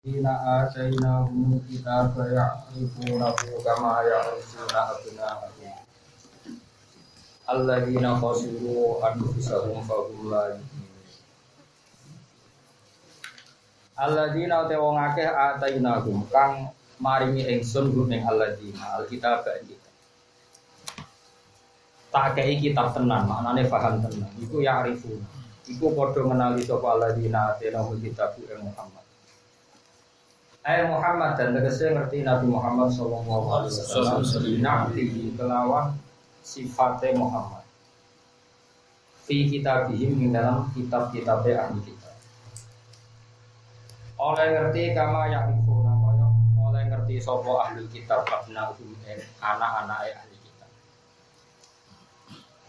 Inna atainahumul kitaba ya'rifunahu kama ya'rifuna abna'ahum alladzina khasiru anfusahum fahum la yu'minun. Alladzina te wong akeh atainahum kang maringi ingsun gum ing alladzina alkitab kita. Tak kei kitab tenan, maknane paham tenan. Iku ya'rifuna. Iku padha ngenali sapa alladzina atainahumul kitab ing Muhammad. Muhammad dan tegese ngerti Nabi Muhammad sallallahu alaihi wasallam dinakti kelawan sifatnya Muhammad fi kitabihim ing dalam kitab-kitabnya ahli kitab. Oleh ngerti kama ya'rifuna kaya oleh ngerti sapa ahli kitab abnahum anak-anak ahli kitab.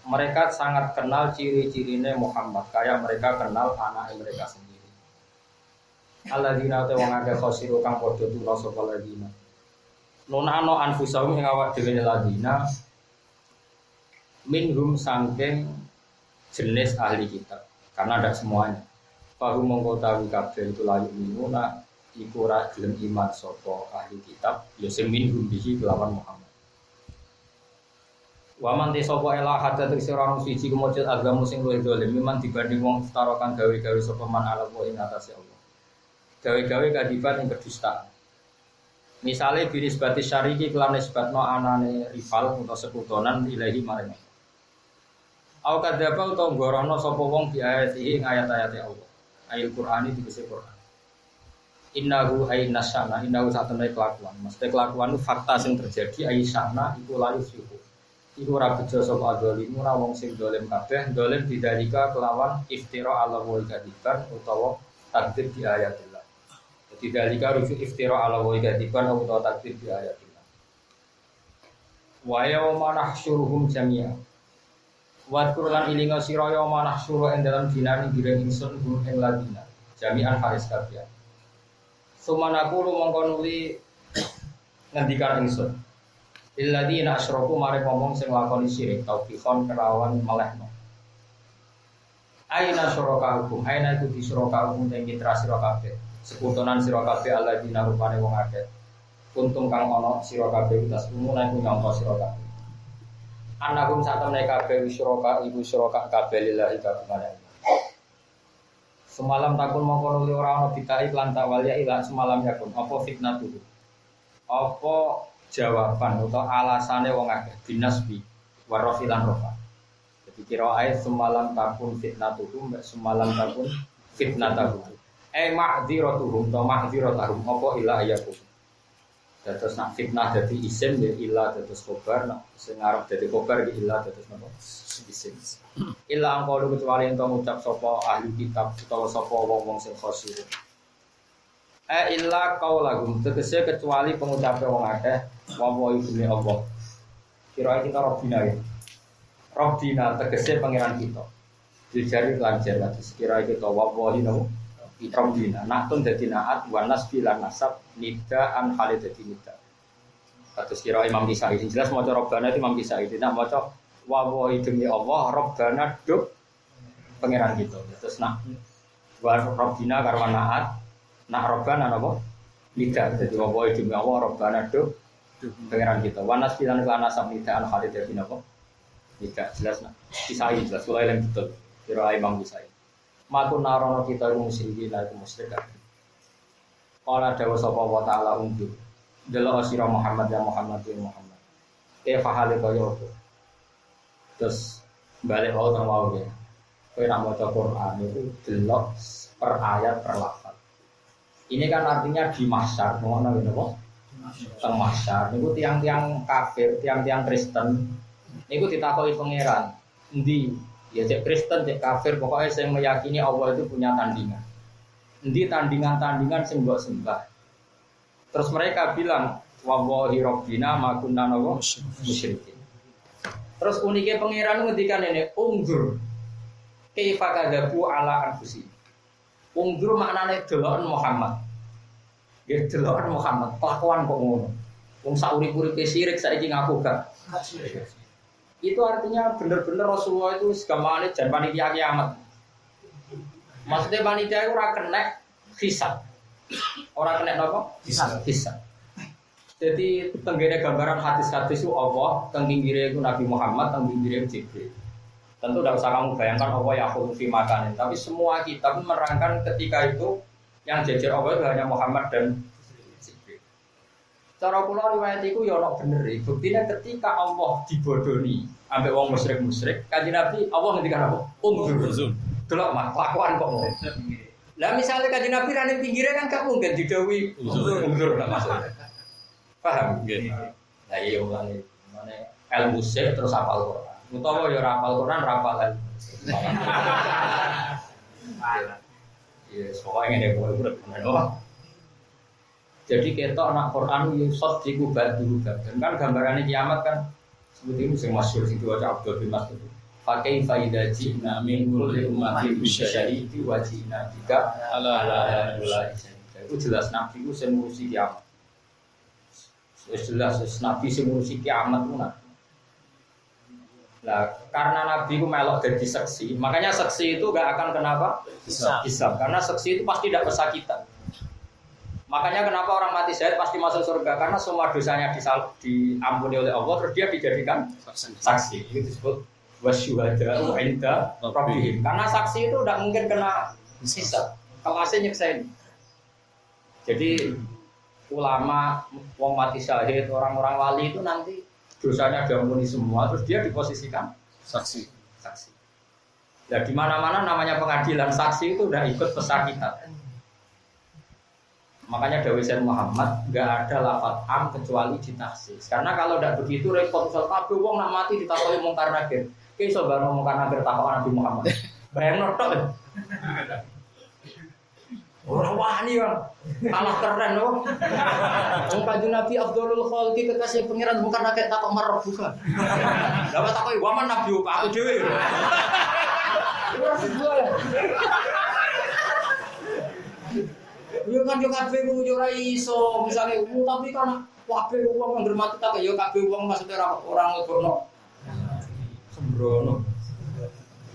Mereka sangat kenal ciri-cirine Muhammad kayak mereka kenal anak mereka sendiri. Alladzina te wong akeh khosiru kang padha tuna sapa ladina. Nunano anfusahum ing awak dhewe ladina minhum sangking jenis ahli kitab. Karena ada semuanya. Fahu mongko tawi kabeh itu layu minuna iku ora gelem iman sapa ahli kitab ya sing minhum bihi kelawan Muhammad. Wa man te sapa ela hadat ora ono siji kemujud agama sing luwih dolim miman dibanding wong tarokan gawe-gawe sapa man ala wa ing atase Allah. Gawe-gawe kadiban yang kedustaan. Misalnya binis batis syariki kelan nisbatno anane rival atau sekutonan ilahi maring. Au kadzaba utawa gorono sapa wong di ayat-ayat ing ayat-ayat Allah. Ayat Qur'ani dikese Qur'an. Innahu aynasyana innahu satene kelakuan. Mesti kelakuan itu fakta sing terjadi aysyana iku layu fihu. Iku ora bejo sapa adzalimu ora wong sing dolim kabeh, dolim bidalika kelawan iftira ala wa kadiban utawa takdir di ayat. Tidak jika rujuk iftira ala wa ikadiban atau takdir di ayatillah. Wa yawma nahsyuruhum jami'a. Wa kurulan ilinga sira yawma nahsyuru ing dalam dinani direng ingsun hum ing ladina jami'an haris kabeh. Sumanaqulu mongko nuli ngendikan ingsun. Illadina asyraku mare ngomong sing lakoni syirik taufiqon kelawan melehno. Aina syuraka hukum aina iku disyuraka hukum ing mitra sira kabeh. Sekutonan sira kabeh alladzina rupane wong akeh. Kuntum kang ana sira kabeh utas umune iku nyangka sira kabeh. Anakum satemene kabeh syuraka ibu syuraka kabeh lillahi ta'ala. Semalam takun mongko nuli ora ana bitai lan tawaliya ila semalam yakun apa fitnah tuh. Apa jawaban utawa alasane wong akeh binasbi warafilan rofa. Jadi kira ayat semalam takun fitnah tuh mbak semalam takun fitnah tuh. Ma'dziratuhum ta ma'dziratahum apa ila ayakum. Dados nak fitnah dadi isim ya ila dados khobar nak sing arep dadi khobar ya ila dados napa isim. Ila angko kecuali ento ngucap sapa ahli kitab utawa sapa wong-wong sing khosir. Illa qaulahum tegese kecuali pengucape wong akeh wa ibune Allah. Kira kita Rabbina ya. Rabbina tegese pangeran kita. Dijari lancar lagi sekira kita wa inna Rabbina, naktun dadi naat, wanas bilan nasab, nida an khalid dadi nida. Kados kira Imam Kisai, jelas maca Rabbana itu Imam Kisai, tidak maca wawahi demi Allah, Rabbana duk pangeran kita. Terus nak Rabbina karwa naat, nak Rabbana apa? Nida, jadi wawahi demi Allah, Rabbana duk pangeran kita. Wanas bilan nasab, nida an khalid dadi apa? Nida, jelas nak Kisai, jelas mulai yang betul. Kira Imam Kisai. Makun narono kita musyrikin iku musyrik. Qala dawu sapa wa ta'ala undur. Delok sira Muhammad ya Muhammad ya Muhammad. Fahale kaya apa? Terus balik wae nang wae ya. Kowe nak maca Quran itu delok per ayat per lafaz. Ini kan artinya di mahsyar, ngono ngene apa? Teng mahsyar niku tiang-tiang kafir, tiang-tiang Kristen niku ditakoki pangeran. Endi ya cek Kristen, cek kafir, pokoknya saya meyakini Allah itu punya tandingan. Endi tandingan-tandingan sing mbok sembah. Terus mereka bilang, wallahi rabbina ma kunna musyrikin. Terus uniknya pangeran ngendikan ini, ungdur kaifa kadzabu ala anfusi. Ungdur maknane deloken Muhammad. Ya deloken Muhammad, kelakuan kok ngono. Wong sak urip-uripe syirik saiki ngaku gak. Itu artinya bener-bener Rasulullah itu segamane jan panitia kiamat. Maksudnya panitia itu ora kena hisab. Orang kena apa? Hisab. Jadi tenggene gambaran hadis-hadis itu Allah, tenggine itu Nabi Muhammad, tenggine itu Jibril. Tentu tidak usah kamu bayangkan Allah ya fi makanin. Tapi semua kitab menerangkan ketika itu yang jejer Allah itu hanya Muhammad dan Jibril. Cara kula riwayat iku ya ono bener. Buktinya ketika Allah dibodoni ambek wong musyrik-musyrik, Kanjeng Nabi Allah ngendikan apa? Unzur. Delok mah kelakuan kok. Lah misalnya Kanjeng Nabi rane pinggire kan gak mungkin didhawuhi unzur lah maksudnya. Paham nggih? Lah iya mulane ilmu sih terus hafal Quran. Utawa ya hafal Quran, hafal ilmu. Ya, soalnya ngene kok urip ngono. Jadi ketok anak Quran yusot diku badu kan gambarannya kiamat kan seperti itu yang masyhur sing diwaca Abdul bin Mas'ud. Pakai faidah jina min kulli ummatin bisyahidi wa jina bika ala itu jelas Nabi itu sing ngurusi kiamat. Jelas Nabi sing ngurusi kiamat itu nah. Nah, karena Nabi itu melok jadi saksi, makanya saksi itu gak akan kenapa? Hisab. Karena saksi itu pasti tidak kesakitan. Makanya kenapa orang mati syahid pasti masuk surga? Karena semua dosanya diampuni oleh Allah, terus dia dijadikan saksi. Itu disebut wasyuhada inda rabbihim. Karena saksi itu tidak mungkin kena hisab. Kalau asli nyeksain. Jadi ulama, wong mati syahid, orang-orang wali itu nanti dosanya diampuni semua, terus dia diposisikan saksi. Nah, di mana-mana namanya pengadilan saksi itu udah ikut pesakitan. Makanya Dawei Sayyid Muhammad nggak ada lafaz am kecuali ditaksis. Karena kalau tidak begitu repot misal kabeh wong nak mati ditakoki mungkar nakir. Ki iso bar mungkar nakir takok Nabi Muhammad. Bayang tok. Ora wani kan. Kalah keren loh. Wong Kanjeng Nabi Abdul Khalqi kekasih pangeran mungkar nakir takok marah bukan. Dapat takoki waman Nabi aku dhewe. Ora sebuah. Yo kan yo kabeh ku yo ora iso, misale tapi kan kabeh wong angger mati tak yo kabeh wong maksudnya ora nglebokno sembrono.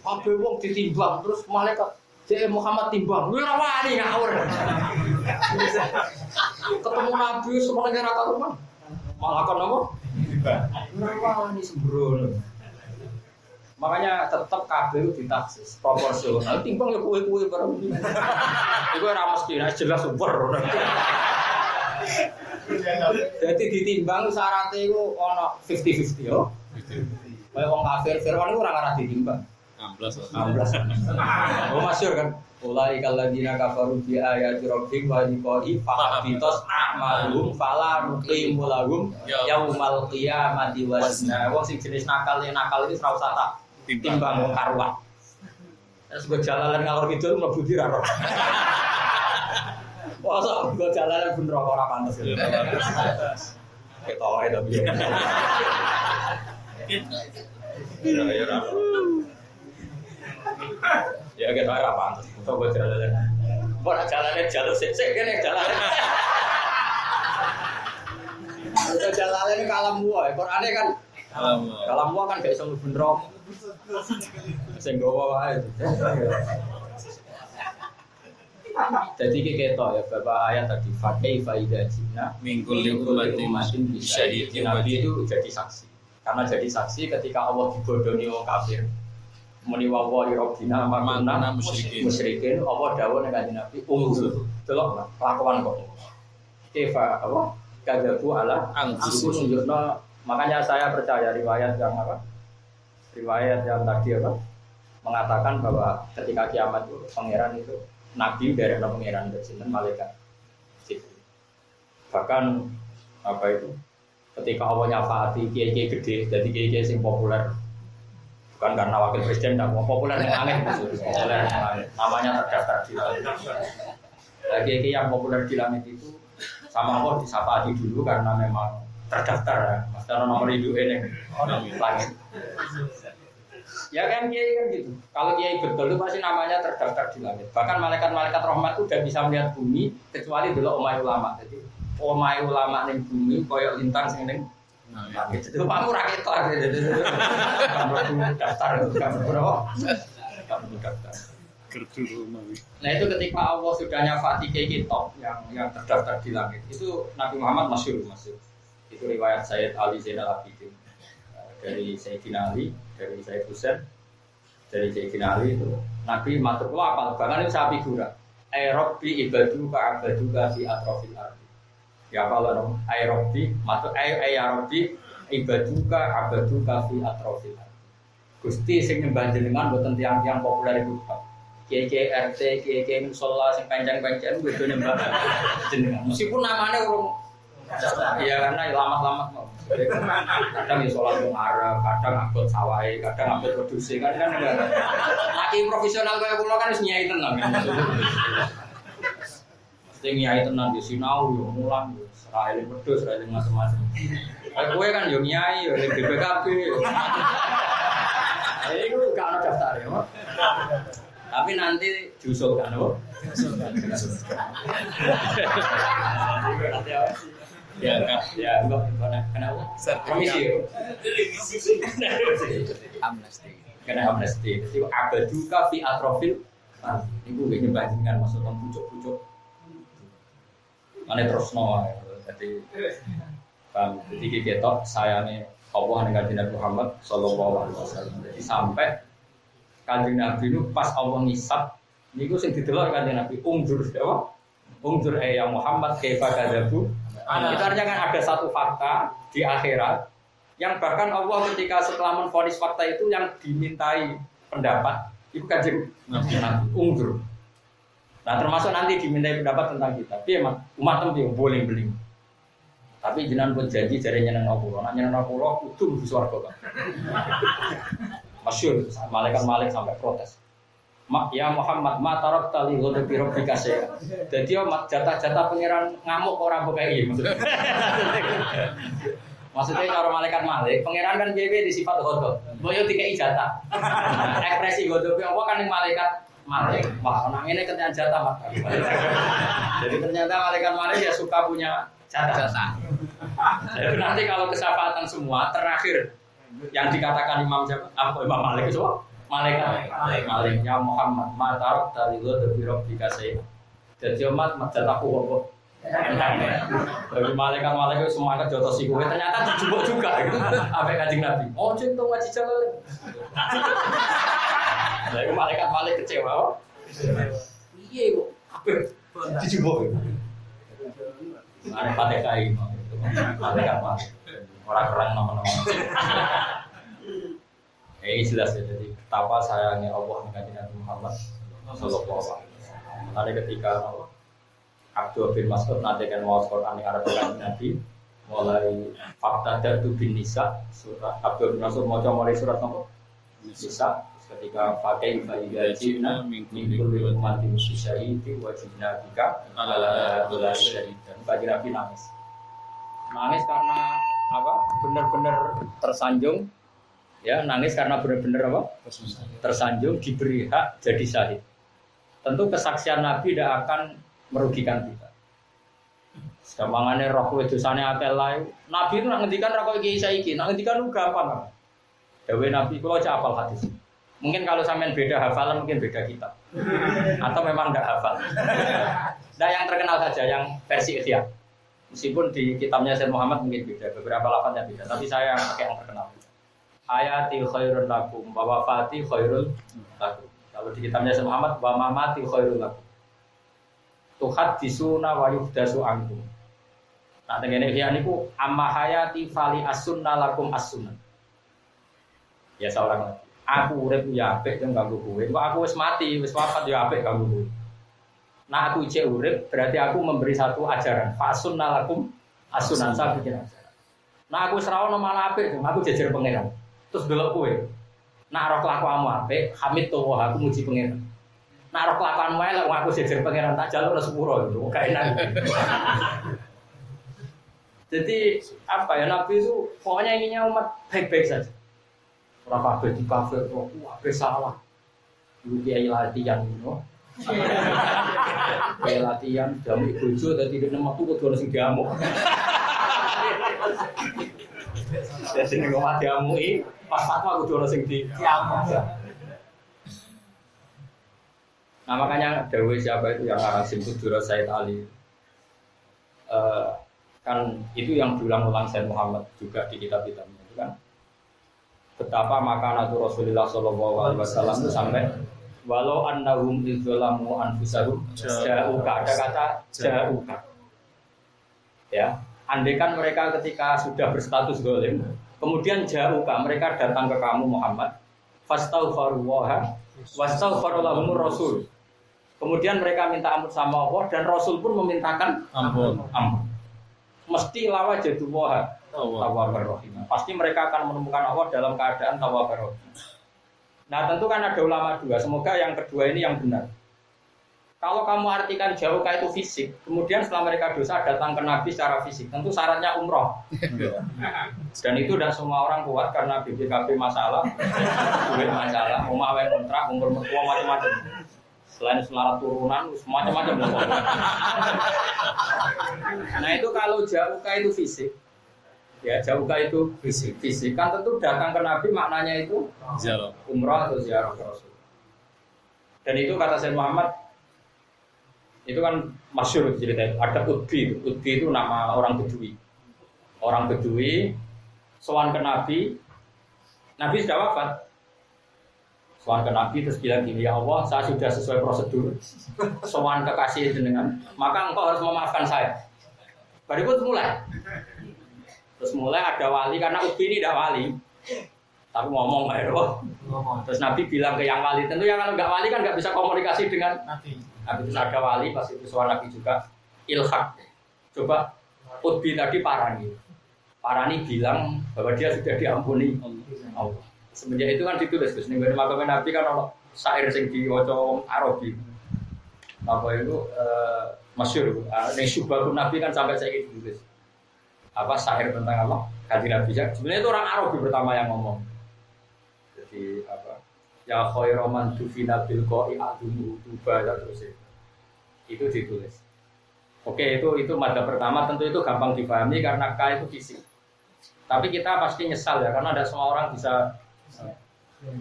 Kabeh wong ditimbang terus malaikat Cek Muhammad timbang, lu ora wani ngawur. Ketemu Nabi semuanya rata rumah. Malah kon apa? Ora wani sembrono. Makanya tetap kabeh ditaksis proporsional. Timbang ya kue-kue bareng. Iku ora mesti jelas super. Jadi ditimbang syaratnya iku ana 50-50 yo. Kayak wong kafir Firman iku ora ngarah ditimbang. 16. Oh masyhur kan. Ulai kalladina kafaru bi ayati rabbihim wa liqa'i fa'bitas a'malhum fala nuqimu lahum yaumal qiyamati wazna. Wong sing jenis nakal itu ora usah tak timbang wong karuan. Terus gue jalalan ngalor kidul mlebu di ra. Masa gue jalanan bener ora pantes. Ketoke to piye. Ya. Ya kita ora pantes. Coba jalanan. Mbok nak jalane jalur sik kene jalanan. Itu jalanan kalam wae. Qur'ane kan kalam wae kan gak iso mlebu neraka. Sing gowo wae. Jadi ketok ya Bapak ayat tadi fakai faida jina mingkul umatin bisyahidin Nabi itu jadi saksi. Karena jadi saksi ketika Allah dibodoni wong kafir. Muni wa wa rabbina manna musyrikin Allah dawuh nang Kanjeng Nabi unzur. Delok kelakuan kok. Kefa apa? Kadzabu ala anfusihim. Makanya saya percaya riwayat yang apa? Riwayat yang tadi apa? Mengatakan bahwa ketika kiamat itu pangeran itu nabi dari pangeran bersinten malaikat Jibril. Bahkan apa itu? Ketika Allah nyafaati kiai-kiai gede, jadi kiai-kiai sing populer. Bukan karena wakil presiden tidak mau populer yang aneh, populer yang aneh. Namanya terdaftar di langit. Kiai-kiai yang populer di langit itu sama Allah disapaati dulu karena memang terdaftar ya. Maksudnya nomor hidup ini langit. Ya kan kiai kan gitu. Kalau kiai betul itu pasti namanya terdaftar di langit. Bahkan malaikat-malaikat rahmat itu udah bisa melihat bumi kecuali dulu omai ulama. Jadi omai ulama ning bumi koyok lintang sing ning langit. Itu kamu rakyat gitu. Kamu daftar itu kamu berapa? Kamu daftar. Nah itu ketika Allah sudah nyafati kitab yang terdaftar di langit itu Nabi Muhammad masyhur. Itu riwayat Sayyid Ali Zainal Abidin dari Sayyidina Ali, dari Sayyid Husain, dari Sayyidina Ali itu Nabi matur kula apal banget itu sapi gura. Rabbi ibaduka abaduka fi atrofil ardi. Ya kalau Rabbi matur ya Rabbi ibaduka abaduka fi atrofil ardi. Gusti sing nyembah jenengan mboten tiyang-tiyang populer itu Pak. Kiai RT, kiai musola sing panjang-panjang kudu nyembah jenengan. Meskipun namanya urung ya karena lama-lama mau. Kadang ya sholat Arab, kadang abot sawai, kadang abot produksi kan enggak. Laki profesional kayak kula kan wis nyai tenan. Mesti nyai tenan di sinau yo mulang yo seraile wedhus, seraile macam-macam. Kowe kan yo nyai yo ning BPKB. Iku gak ada daftar ya, Pak. Tapi nanti diusulkan, Pak. Ya, kenapa? Komisi. Amnesti. Kena amnesti. Jadi abaduka fi atrofil. Iku nyembah jenengan maksudnya pucuk-pucuk. Mane terus no. Jadi kita sayangnya Allah dengan Nabi Muhammad sallallahu alaihi wasallam. Jadi sampai Kanjeng Nabi itu pas Allah ngisab niku sing didelok Kanjeng Nabi ungdur apa? Ungdur ya Muhammad kaifa kadzabu. Itu artinya kan ada satu fakta di akhirat yang bahkan Allah ketika setelah menvonis fakta itu yang dimintai pendapat itu Kanjeng Nabi ungdur. Nah termasuk nanti dimintai pendapat tentang kita. Tapi emang umat itu boleh beli. Tapi jenengan pun janji jare nyeneng kula. Nek nyeneng kula kudu mlebu swarga, Pak. Masyhur malaikat sampai protes. Ya Muhammad, ma tarakta li ghadabi rabbika syai'an. Dadi jatah-jatah pangeran ngamuk ora mbok kei maksudnya. Maksudnya karo malaikat Malik, pangeran kan piye di sifat ghadab. Mbok yo dikei jatah. Ekspresi ghadab apa kan ning malaikat Malik. Wah, nang ngene kentean jatah, Pak. Jadi ternyata malaikat Malik ya suka punya jatah. Jadi nanti kalau kesyafaatan semua terakhir yang dikatakan Imam Malik itu malaikat Malik ya Muhammad ma tarok dari ghadabi rabbika syai'an. Jadi umat jatahku kok. Dari malaikat itu semangat jotos iku ternyata dijupuk juga gitu. Sampai Kanjeng Nabi. Oh, cinta ngaji jalan. Jadi malaikat Malik kecewa. Iya kok. Dijupuk. Ada patekai malaikat Malik. Orang keren nama-nama. Jelas ya, jadi betapa sayangnya Allah dengan Nabi Muhammad sallallahu alaihi wasallam. Ada ketika Abdul bin Mas'ud nanti kan mau Quran yang Arab Nabi mulai fakta datu bin Nisa surat Abdul bin Mas'ud mau mulai surat nomor Nisa ketika pakai ibadina mingkul mati musyahidi wajibna bika ala syahid dan bagi Nabi nangis karena apa benar-benar tersanjung. Ya, nangis karena benar-benar apa? Tersanjung diberi hak jadi syahid. Tentu kesaksian Nabi tidak akan merugikan kita. Gampangane roh kowe dosane akeh lae. Nabi itu nak ngendikan ra koyo iki saiki, nak ngendikan lu gampang. Dewe Nabi kula aja hafal hadis. Mungkin kalau sampean beda hafalan mungkin beda kitab. Atau memang enggak hafal. Nah, yang terkenal saja yang versi Ihya. Meskipun di kitabnya Sayyid Muhammad mungkin beda, beberapa lafaznya beda, tapi saya yang pakai yang terkenal. Ayati khairul lakum wa wafati khairul lakum. Kalau di kitabnya Sayyid Muhammad wa mamati khairul lakum. Tuhadisuna wa yuhdasu ankum. Nah, tengene Ihya niku amma hayati fali as-sunnah lakum as-sunnah. Ya seorang lagi. Aku urip ya apik yang ganggu kowe. Kok aku wis mati, wis wafat ya apik ganggu kowe. Nah, aku ijek urip berarti aku memberi satu ajaran. Fa sunnah lakum as-sunnah saya bikin ajaran. Nah, aku serawono malah apik, aku jejer pangeran. Terus delok kowe. Nah, roh kelakuanmu apik, hamid to aku muji pangeran. Nah, roh kelakuanmu elek aku jejer pangeran tak jaluk sepuro itu. Gak enak. Jadi apa ya Nabi itu pokoknya inginnya umat baik-baik saja. Ora kabeh di kafir kok kabeh salah. Dulu kiai latihan ngono. Kiai latihan jamu bojo dadi nek metu kudu ono sing diamuk. Dadi nek omah diamuki pas fatwa kudu ono sing diamuk. Nah makanya Dawe siapa itu yang ngarang Simtudur Said Ali. Kan itu yang diulang-ulang Said Muhammad juga di kitab-kitabnya itu kan. Betapa makanatu Rasulullah sallallahu alaihi wasallam itu sampai walau annahum idzalamu anfusahum ja'uka, ada kata ja'uka. Ya, andaikan mereka ketika sudah berstatus zalim, kemudian ja'uka, mereka datang ke kamu Muhammad, fastaghfirullaha wastaghfara lahumur rasul. Kemudian mereka minta ampun sama Allah dan Rasul pun memintakan ampun. Mesti lawa jaduwaha tawwabur rahim. Pasti mereka akan menemukan Allah dalam keadaan tawwabur rahim. Nah tentu kan ada ulama dua. Semoga yang kedua ini yang benar. Kalau kamu artikan jauh itu fisik, kemudian setelah mereka dosa datang ke Nabi secara fisik, tentu syaratnya umroh. Dan itu dan semua orang kuat karena BPKB masalah, duit masalah, rumah kontrak, umur mertua macam-macam. Selain selarat turunan, macam-macam. Nah itu kalau jauhka itu fisik, ya jauhka itu fisik kan tentu datang ke Nabi maknanya itu umrah atau ziarah ke Rasul. Dan itu kata Sayyid Muhammad, itu kan masyhur cerita. Ada Udbi itu nama orang Bedui. Orang Bedui sowan ke Nabi, Nabi sudah wafat. Sowan ke Nabi terus bilang gini, ya Allah, saya sudah sesuai prosedur. Sowan kekasih jenengan, maka engkau harus memaafkan saya. Berikut mulai. Terus mulai ada wali karena Ubi ini tidak wali. Tapi ngomong ya, terus Nabi bilang ke yang wali, tentu yang kalau nggak wali kan nggak bisa komunikasi dengan Nabi. Nabi itu ada wali, pas itu soal Nabi juga ilhaq. Coba Ubi tadi Parani bilang bahwa dia sudah diampuni Allah. Semenjak itu kan ditulis Gus ning makam Nabi kan ono syair sing diwaca Arabi. Apa itu masyhur ning syubhatun Nabi kan sampai saya ditulis. Apa syair tentang Allah? Kanjeng Nabi. Sebenarnya itu orang Arabi pertama yang ngomong. Jadi apa? Ya khairu man tufina bil qa'i adumu tuba terus itu ditulis. Oke, itu madzhab pertama, tentu itu gampang dipahami karena K itu fisik. Tapi kita pasti nyesal ya karena ada semua orang bisa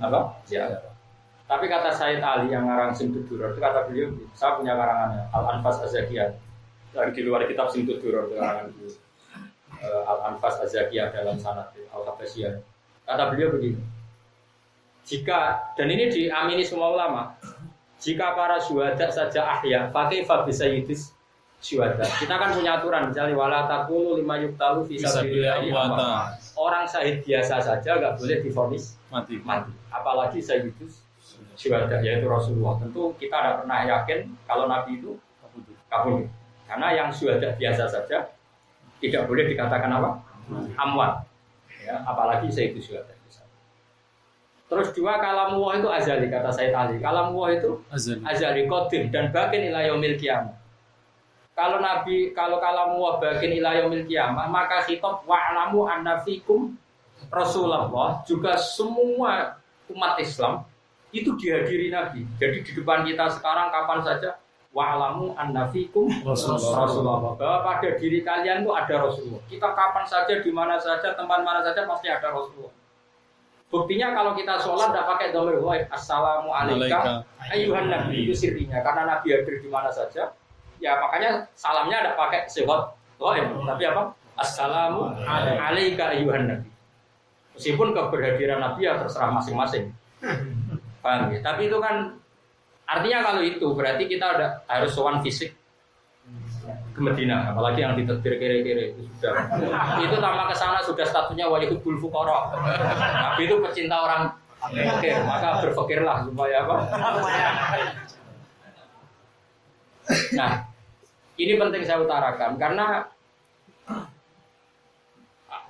apa? Ya. Tapi kata Sayyid Ali yang ngarang Simtudur itu kata beliau, saya punya karangannya Al-Anfas Az-Zakiyah. Di luar kitab Simtudur itu karangan beliau. Al-Anfas Az-Zakiyah dalam sanad Al-Habasiyah. Kata beliau begini. Jika dan ini diamini semua ulama, jika para syuhada saja ahya, fakaifa bisayyidis syuhada. Kita kan punya aturan misalnya wala taqulu lima yuqtalu fi sabilillah. Orang syahid biasa saja enggak boleh divonis mati. Apalagi sayyidus syuhada yaitu Rasulullah. Tentu kita tidak pernah yakin kalau Nabi itu kabur. Karena yang syuhada biasa saja tidak boleh dikatakan apa? Amwat. Ya, apalagi sayyidus syuhada. Terus dua kalamullah itu azali kata Sayyid Ali. Kalamullah itu azali qadim dan bakin ila yaumil qiyamah. Kalau kalamullah bakin ila yaumil qiyamah, maka khitab wa'lamu anna fikum Rasulullah juga semua umat Islam itu dihadiri Nabi. Jadi di depan kita sekarang kapan saja wa'lamu anna fikum Rasulullah. Bahwa pada diri kalian itu ada Rasulullah. Kita kapan saja di mana saja tempat mana saja pasti ada Rasulullah. Buktinya kalau kita sholat tidak pakai dhamir ghaib, assalamu alayka ayyuhan nabi, itu sirinya karena Nabi hadir di mana saja. Ya makanya salamnya tidak pakai sifat ghaib, tapi apa? Assalamu alayka ayyuhan nabi. Meskipun keberhadiran Nabi ya terserah masing-masing. Paham ya? Tapi itu kan artinya kalau itu berarti kita ada harus sowan fisik ke Madinah, apalagi yang ditetir kiri-kiri itu sudah. Itu tambah ke sana sudah statusnya wajibul fuqara. Nabi itu pecinta orang fakir, maka berfikirlah supaya apa? Nah, ini penting saya utarakan karena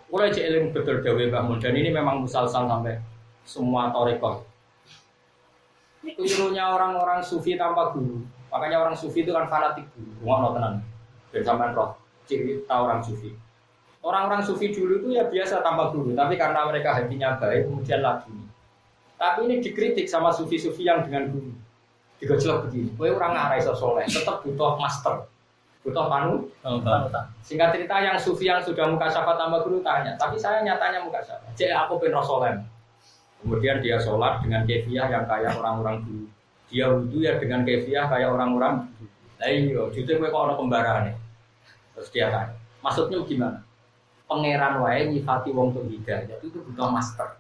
mulai eling betul Dawe Mbah dan ini memang musalsal sampai semua thariqah. Kelirunya orang-orang sufi tanpa guru. Makanya orang sufi itu kan fanatik guru. Ngono tenan. Dan sampean roh cerita orang sufi. Orang-orang sufi dulu itu ya biasa tanpa guru, tapi karena mereka hatinya baik kemudian lagi. Tapi ini dikritik sama sufi-sufi yang dengan guru. Digojlok begini. Kowe orang ngarai iso saleh, tetap butuh master. Butuh panutan. Singkat cerita yang sufi yang sudah mukasyafah tanpa guru tanya, tapi saya nyatanya mukasyafah. Cek aku pengen saleh. Kemudian dia sholat dengan kefiah yang kayak orang-orang dulu. Dia wudu ya dengan kefiah kayak orang-orang. Lah iya, jujur kowe kok ana kembarane. Terus dia tanya, maksudnya gimana? Pangeran wae nyifati wong tok hidayah itu butuh master.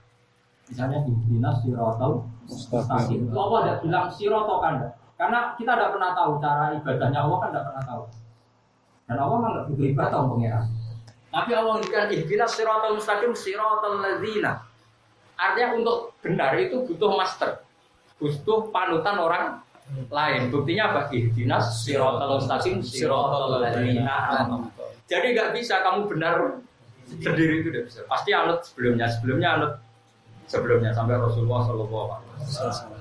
Misalnya di dinas siratal mustaqim. Itu apa ada bilang siratal kan? Karena kita tidak pernah tahu cara ibadahnya Allah kan tidak pernah tahu. Dan Allah kan nggak butuh ibadah pangeran. Tapi Allah memberikan ihdinas siratal mustaqim siratal ladzina. Artinya untuk benar itu butuh master. Butuh panutan orang lain. Buktinya apa? Ihdinas siratal mustaqim siratal ladzina. Jadi nggak bisa kamu benar sendiri itu tidak bisa. Pasti anut sebelumnya anut sebelumnya sampai Rasulullah Shallallahu Alaihi Wasallam.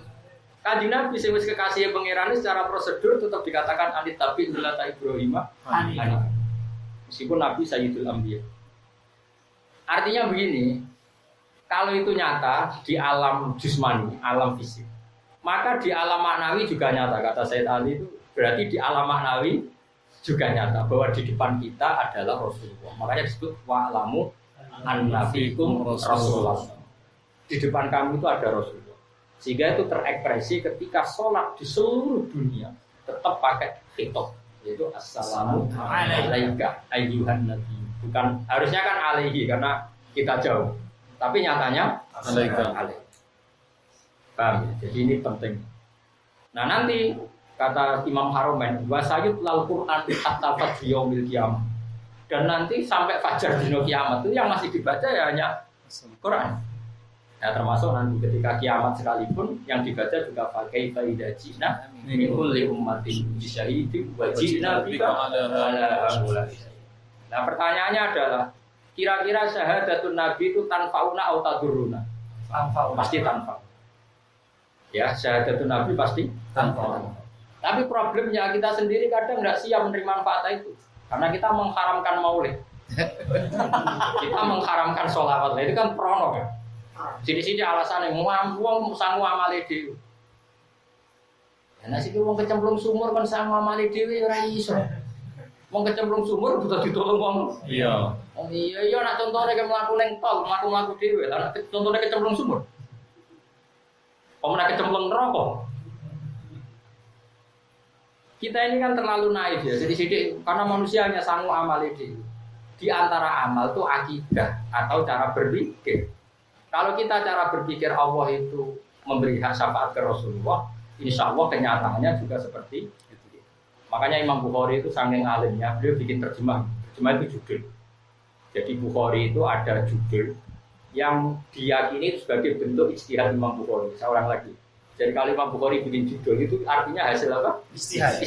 Kanjeng Nabi sing wis kekasih pangeran secara prosedur tetap dikatakan anit tapi millata Ibrahim hanifan. Meskipun Nabi Sayyidul Anbiya. Artinya begini, kalau itu nyata di alam jismani, alam fisik, maka di alam maknawi juga nyata. Kata Sayyid Ali itu berarti di alam maknawi juga nyata bahwa di depan kita adalah Rasulullah. Makanya disebut wa'lamu anna fikum Rasulullah. Di depan kami itu ada Rasulullah. Sehingga itu terekspresi ketika sholat di seluruh dunia tetap pakai khitab, yaitu assalamu alaika ayyuhan nabi. Bukan harusnya kan alaihi karena kita jauh, tapi nyatanya alaika. Paham ya? Jadi ini penting. Nah nanti kata Imam Haromen wasayut lal Quran hatta fajr yaumil qiyamah. Dan nanti sampai fajar dino kiamat itu yang masih dibaca ya hanya Quran. Ya, termasuk nanti ketika kiamat sekalipun yang dibaca juga pakai faidah Cina minul ummatin bisyahidi wajibna bika ala amulai. Nah pertanyaannya adalah kira-kira syahadatun nabi itu tanfauna atau taduruna? Pasti tanfa. Ya syahadatun nabi pasti tanfa. Tapi problemnya kita sendiri kadang tidak siap menerima manfaat itu karena kita mengharamkan maulid. Kita mengharamkan sholawat itu kan prono kan. Sini-sini alasannya wong sangu amale dhewe. Ya nasi ki wong kecemplung sumur kan sangu amale dhewe ora iso. Wong kecemplung sumur butuh ditolong wong. Iya. Oh iya nak contone ke mlaku ning tol, mlaku-mlaku dhewe. Lah nek contone kecemplung sumur. Pemenang kecemplung neraka. Kita ini kan terlalu naif ya. Jadi karena manusia hanya sangu amale dhewe. Di antara amal itu akidah atau cara berpikir. Kalau kita cara berpikir Allah itu memberi hak syafaat ke Rasulullah, insya Allah kenyataannya juga seperti itu. Makanya Imam Bukhari itu saking alimnya, beliau bikin terjemah itu judul. Jadi Bukhari itu ada judul yang diyakini sebagai bentuk ijtihad Imam Bukhari. Seorang lagi. Jadi kalau Imam Bukhari bikin judul itu artinya hasil apa? Ijtihad.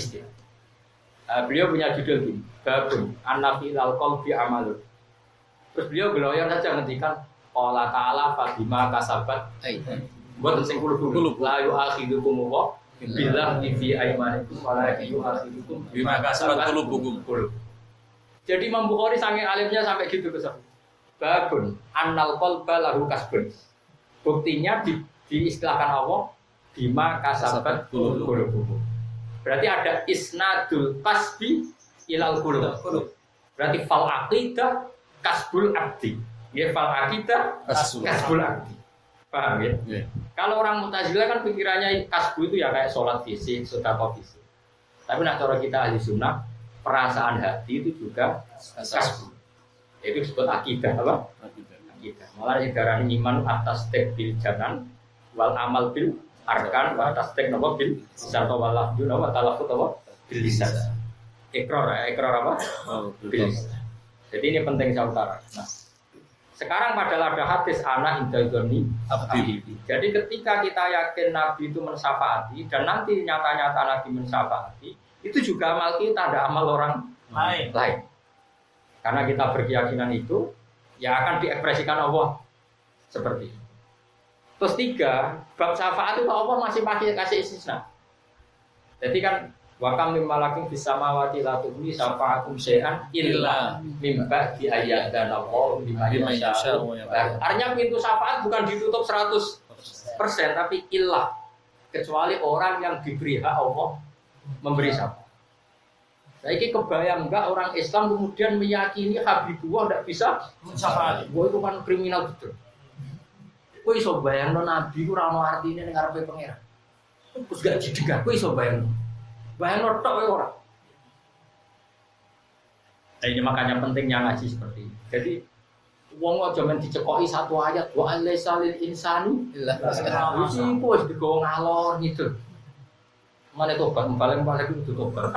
Beliau punya judul gini, Babun An-Nafi al-Qalbi Amalun. Terus beliau geloyor saja ngendikan Allah Ta'ala Fadima Kasabat buat sing kulub la yu'akhidukum wa billah fi aymanikum wa la yu'akhidukum bima kasabat qulubukum. Jadi Imam Bukhari saking alimnya sampai gitu kesel. Babun annal qalba lahu kasbun. Buktinya diistilahkan Allah bima kasabat qulubukum. Berarti ada isnadul kasbi ilal qulub. Berarti fal aqidah kasbul abdi. Ya fal akidah kasbul abdi. Paham ya? Yeah. Kalau orang Mu'tazilah kan pikirannya kasbu itu ya kayak sholat fisik, sedekah fisik. Tapi nak cara kita ahli sunnah, perasaan hati itu juga kasbu. Itu disebut akidah apa? Akidah. Malah yang darah iman atas tek bil janan, wal amal bil arkan, wal atas tek nopo bil lisan wal lafdu nopo talafut nopo bil lisan. Ikrar apa? Bil lisan. Jadi ini penting saya utara. Nah, sekarang padahal ada hadis anak indahoni abdi. Jadi ketika kita yakin Nabi itu mensyafaati dan nanti nyata-nyata Nabi mensyafaati, itu juga amal kita, ada amal orang lain. Karena kita berkeyakinan itu, ya akan diekspresikan Allah seperti itu. Terus 3, bab syafaat itu Allah masih pakai kasih istisna. Jadi kan Wakam mimalakin bisamawati la tughni syafa'atum syai'an illa mimba di ayat dan Allah lima yasha. Artinya pintu syafaat bukan ditutup 100%, tapi illah, kecuali orang yang diberi hak Allah memberi syafaat. Saiki kebayang enggak orang Islam kemudian meyakini Habibullah tidak bisa mensyafaati. Wah itu kan kriminal betul. Kowe iso bayangno nabi ku ora ono artine ning ngarepe pangeran. Terus gak didegar, kowe iso bayang. Bayang tok kowe ora. Nah, ini makanya pentingnya ngaji seperti ini. Jadi wong aja men dicekoki satu ayat wa alaysa lil insani illa ma sa'a. Wis digo ngalor gitu. Mane tobat paling itu tobat.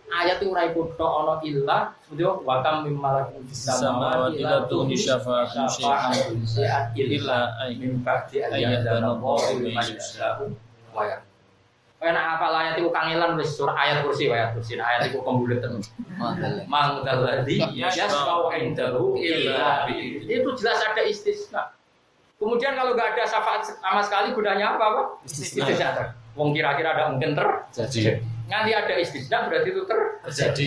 Ayat itu ora ikut ana illa sebenarnya wa kam mim malakin samawati la tuhni syafa'atu syai'an illa min ba'di ayyadana Allahu liman yasha'u wa ya. Enak apa ayat itu kangelan wis surah ayat kursi ayat itu pembulet terus. Mangdalladzi yasau indahu illa bi. Itu jelas ada istisna. Kemudian kalau enggak ada syafaat sama sekali gunanya apa? Istisna. Wong kira-kira ada mungkin terjadi. Nanti ada istisna berarti itu terjadi.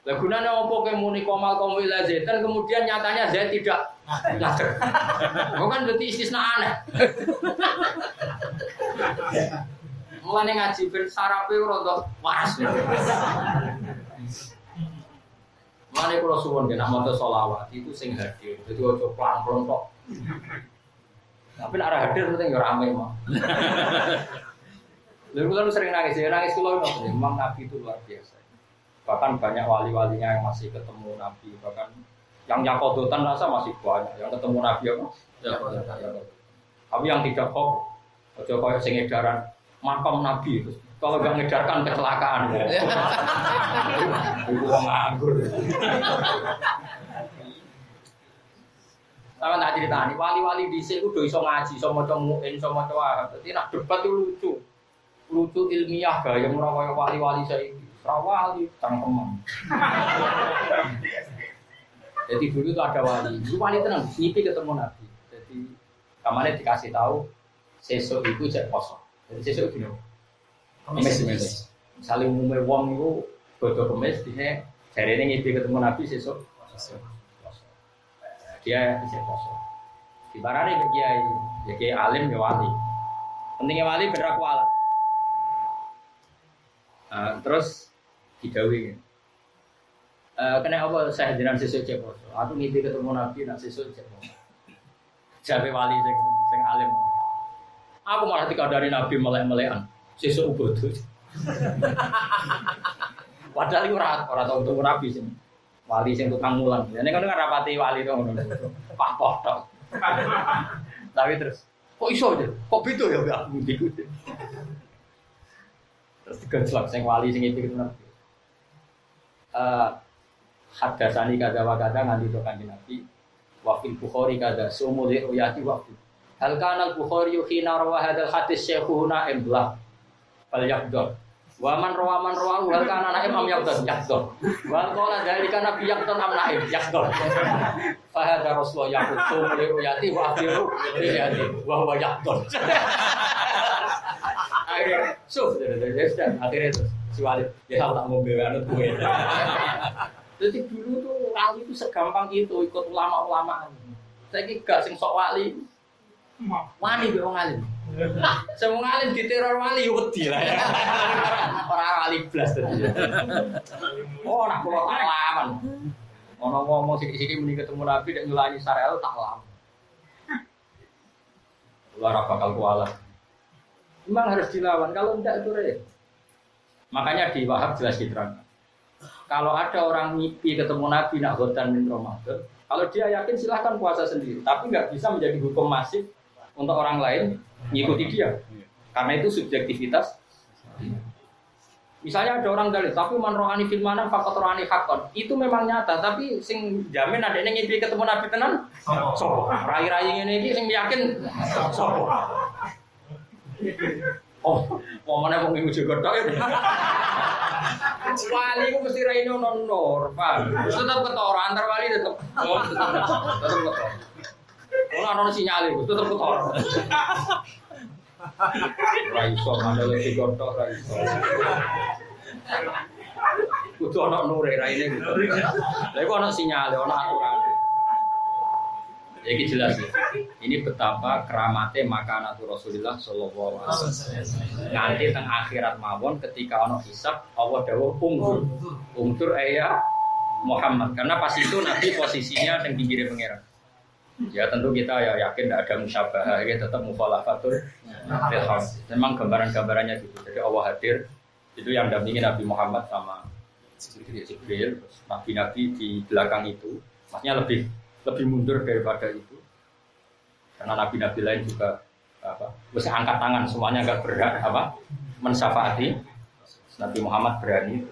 Lah gunanya apa kowe muni komal qaum ila zaitan kemudian nyatanya zait tidak ada. Bukan berarti istisna aneh. Mulane ngaji ben sarape rada waras. Mulane kula suwun nek maca selawat itu sing hadir. Dadi aja pelan-pelan tok. Tapi nek ora hadir penting ya rame mah. Lalu kula sering nangis kula memang Nabi itu luar biasa. Bahkan banyak wali-walinya yang masih ketemu Nabi, bahkan yang yakodotan rasa masih banyak yang ketemu Nabi apa? Yakodotan. Tapi yang tidak kok, aja koyo sing edaran makam Nabi itu. Kalau nggak ngedarkan kecelakaan. Ibu wong nganggur. Sama tak ceritani, wali-wali dhisik ku do iso ngaji, iso maca muin, iso maca wahab. Dadi nak debat itu lucu. Lucu ilmiah gayeng ora kaya wali-wali saiki. Rawali cangkemem. Jadi dulu itu ada wali, itu wali tenang, ngipi ketemu Nabi. Jadi kamarnya dikasih tahu, sesuk itu jek poso. Jadi sesuk gini, kemis. Misalnya umumnya wong itu bodoh kemis, dia cari ini ngipi ketemu Nabi sesuk poso. Dia bisa poso. Di barangnya ke kiai, ya kiai alim ya wali. Pentingnya wali berlaku alat. Terus didawi. Kena apa saya jenengan sesuk cek poso. Aku ngipi ketemu Nabi nak sesuk cek poso. Jabe wali sing alim. Aku malah dikandani Nabi melek-melekan. Sesuk bodoh. Padahal iku ora tau ketemu Nabi sing wali sing tukang mulang. Ya nek kan rapati wali to ngono. Pak poh tok. Tapi terus kok iso aja? Kok beda ya mbak aku ngikutin. Terus digojlok sing wali sing ngipi ketemu Nabi. Hadasani kada wa kada nganti to kanjeng Nabi wa fil Bukhari kada sumul uyati waqtu hal kana al Bukhari khina rawa hadal hadis syekhuna iblah fal yaqdur wa man rawa hal kana naim am yaqdur wa qala dalika nabi yaqdur am naim yaqdur fa hada rasulullah yaqud sumul uyati wa akhiru uyati wa huwa yaqdur akhirnya terus si Walid ya tak mau bewa anut gue. Jadi dulu tuh wali itu segampang itu ikut ulama-ulama. Saya gak sing sok wali. Wani be wong alim. Sing wong alim diteror wali yo wedi lah. Ora wali blas tadi. Oh nak kula tak lawan. Ono ngomong sithik-sithik muni ketemu Nabi nek nyulani Sarel tak lawan. Ora bakal kualat. Memang harus dilawan, kalau tidak itu repot. Makanya di Wahab jelas diterangkan. Kalau ada orang ngipi ketemu Nabi nak khotan min Ramadan, kalau dia yakin silahkan puasa sendiri, tapi nggak bisa menjadi hukum masif untuk orang lain ngikuti dia, karena itu subjektivitas. Misalnya ada orang dalil, tapi man rohani fil manam faqat rohani hakon, itu memang nyata, tapi sing jamin ada yang ngipi ketemu Nabi tenan, sopo, rai-rai ini sing yakin, sopo. Oh, momennya mau nguji godok ya. Wali ku mesti raine ono nur, Pak. Tetep ketara antar wali tetep. Tetep ketara. Ora ono sinyal iku, tetep ketara. Ra iso mandele di godok ra iso. Kudu ono nure raine gitu. Lha iku ono sinyal, ono aturan. Jadi jelas ya. Ini betapa keramatnya makanatu Rasulullah sallallahu alaihi wasallam. Nanti teng akhirat mawon ketika ono hisab Allah dawuh ungdur ayya Muhammad. Karena pas itu Nabi posisinya teng pinggire pangeran. Ya tentu kita ya yakin tidak ada musyabahah, kita tetap mukhalafatul fil khas. Memang gambaran-gambarannya gitu. Jadi Allah hadir itu yang dampingi Nabi Muhammad sama Jibril, nabi-nabi di belakang itu, maksudnya lebih mundur daripada itu. Karena nabi-nabi lain juga bisa angkat tangan, semuanya agak berat mensyafaati. Nabi Muhammad berani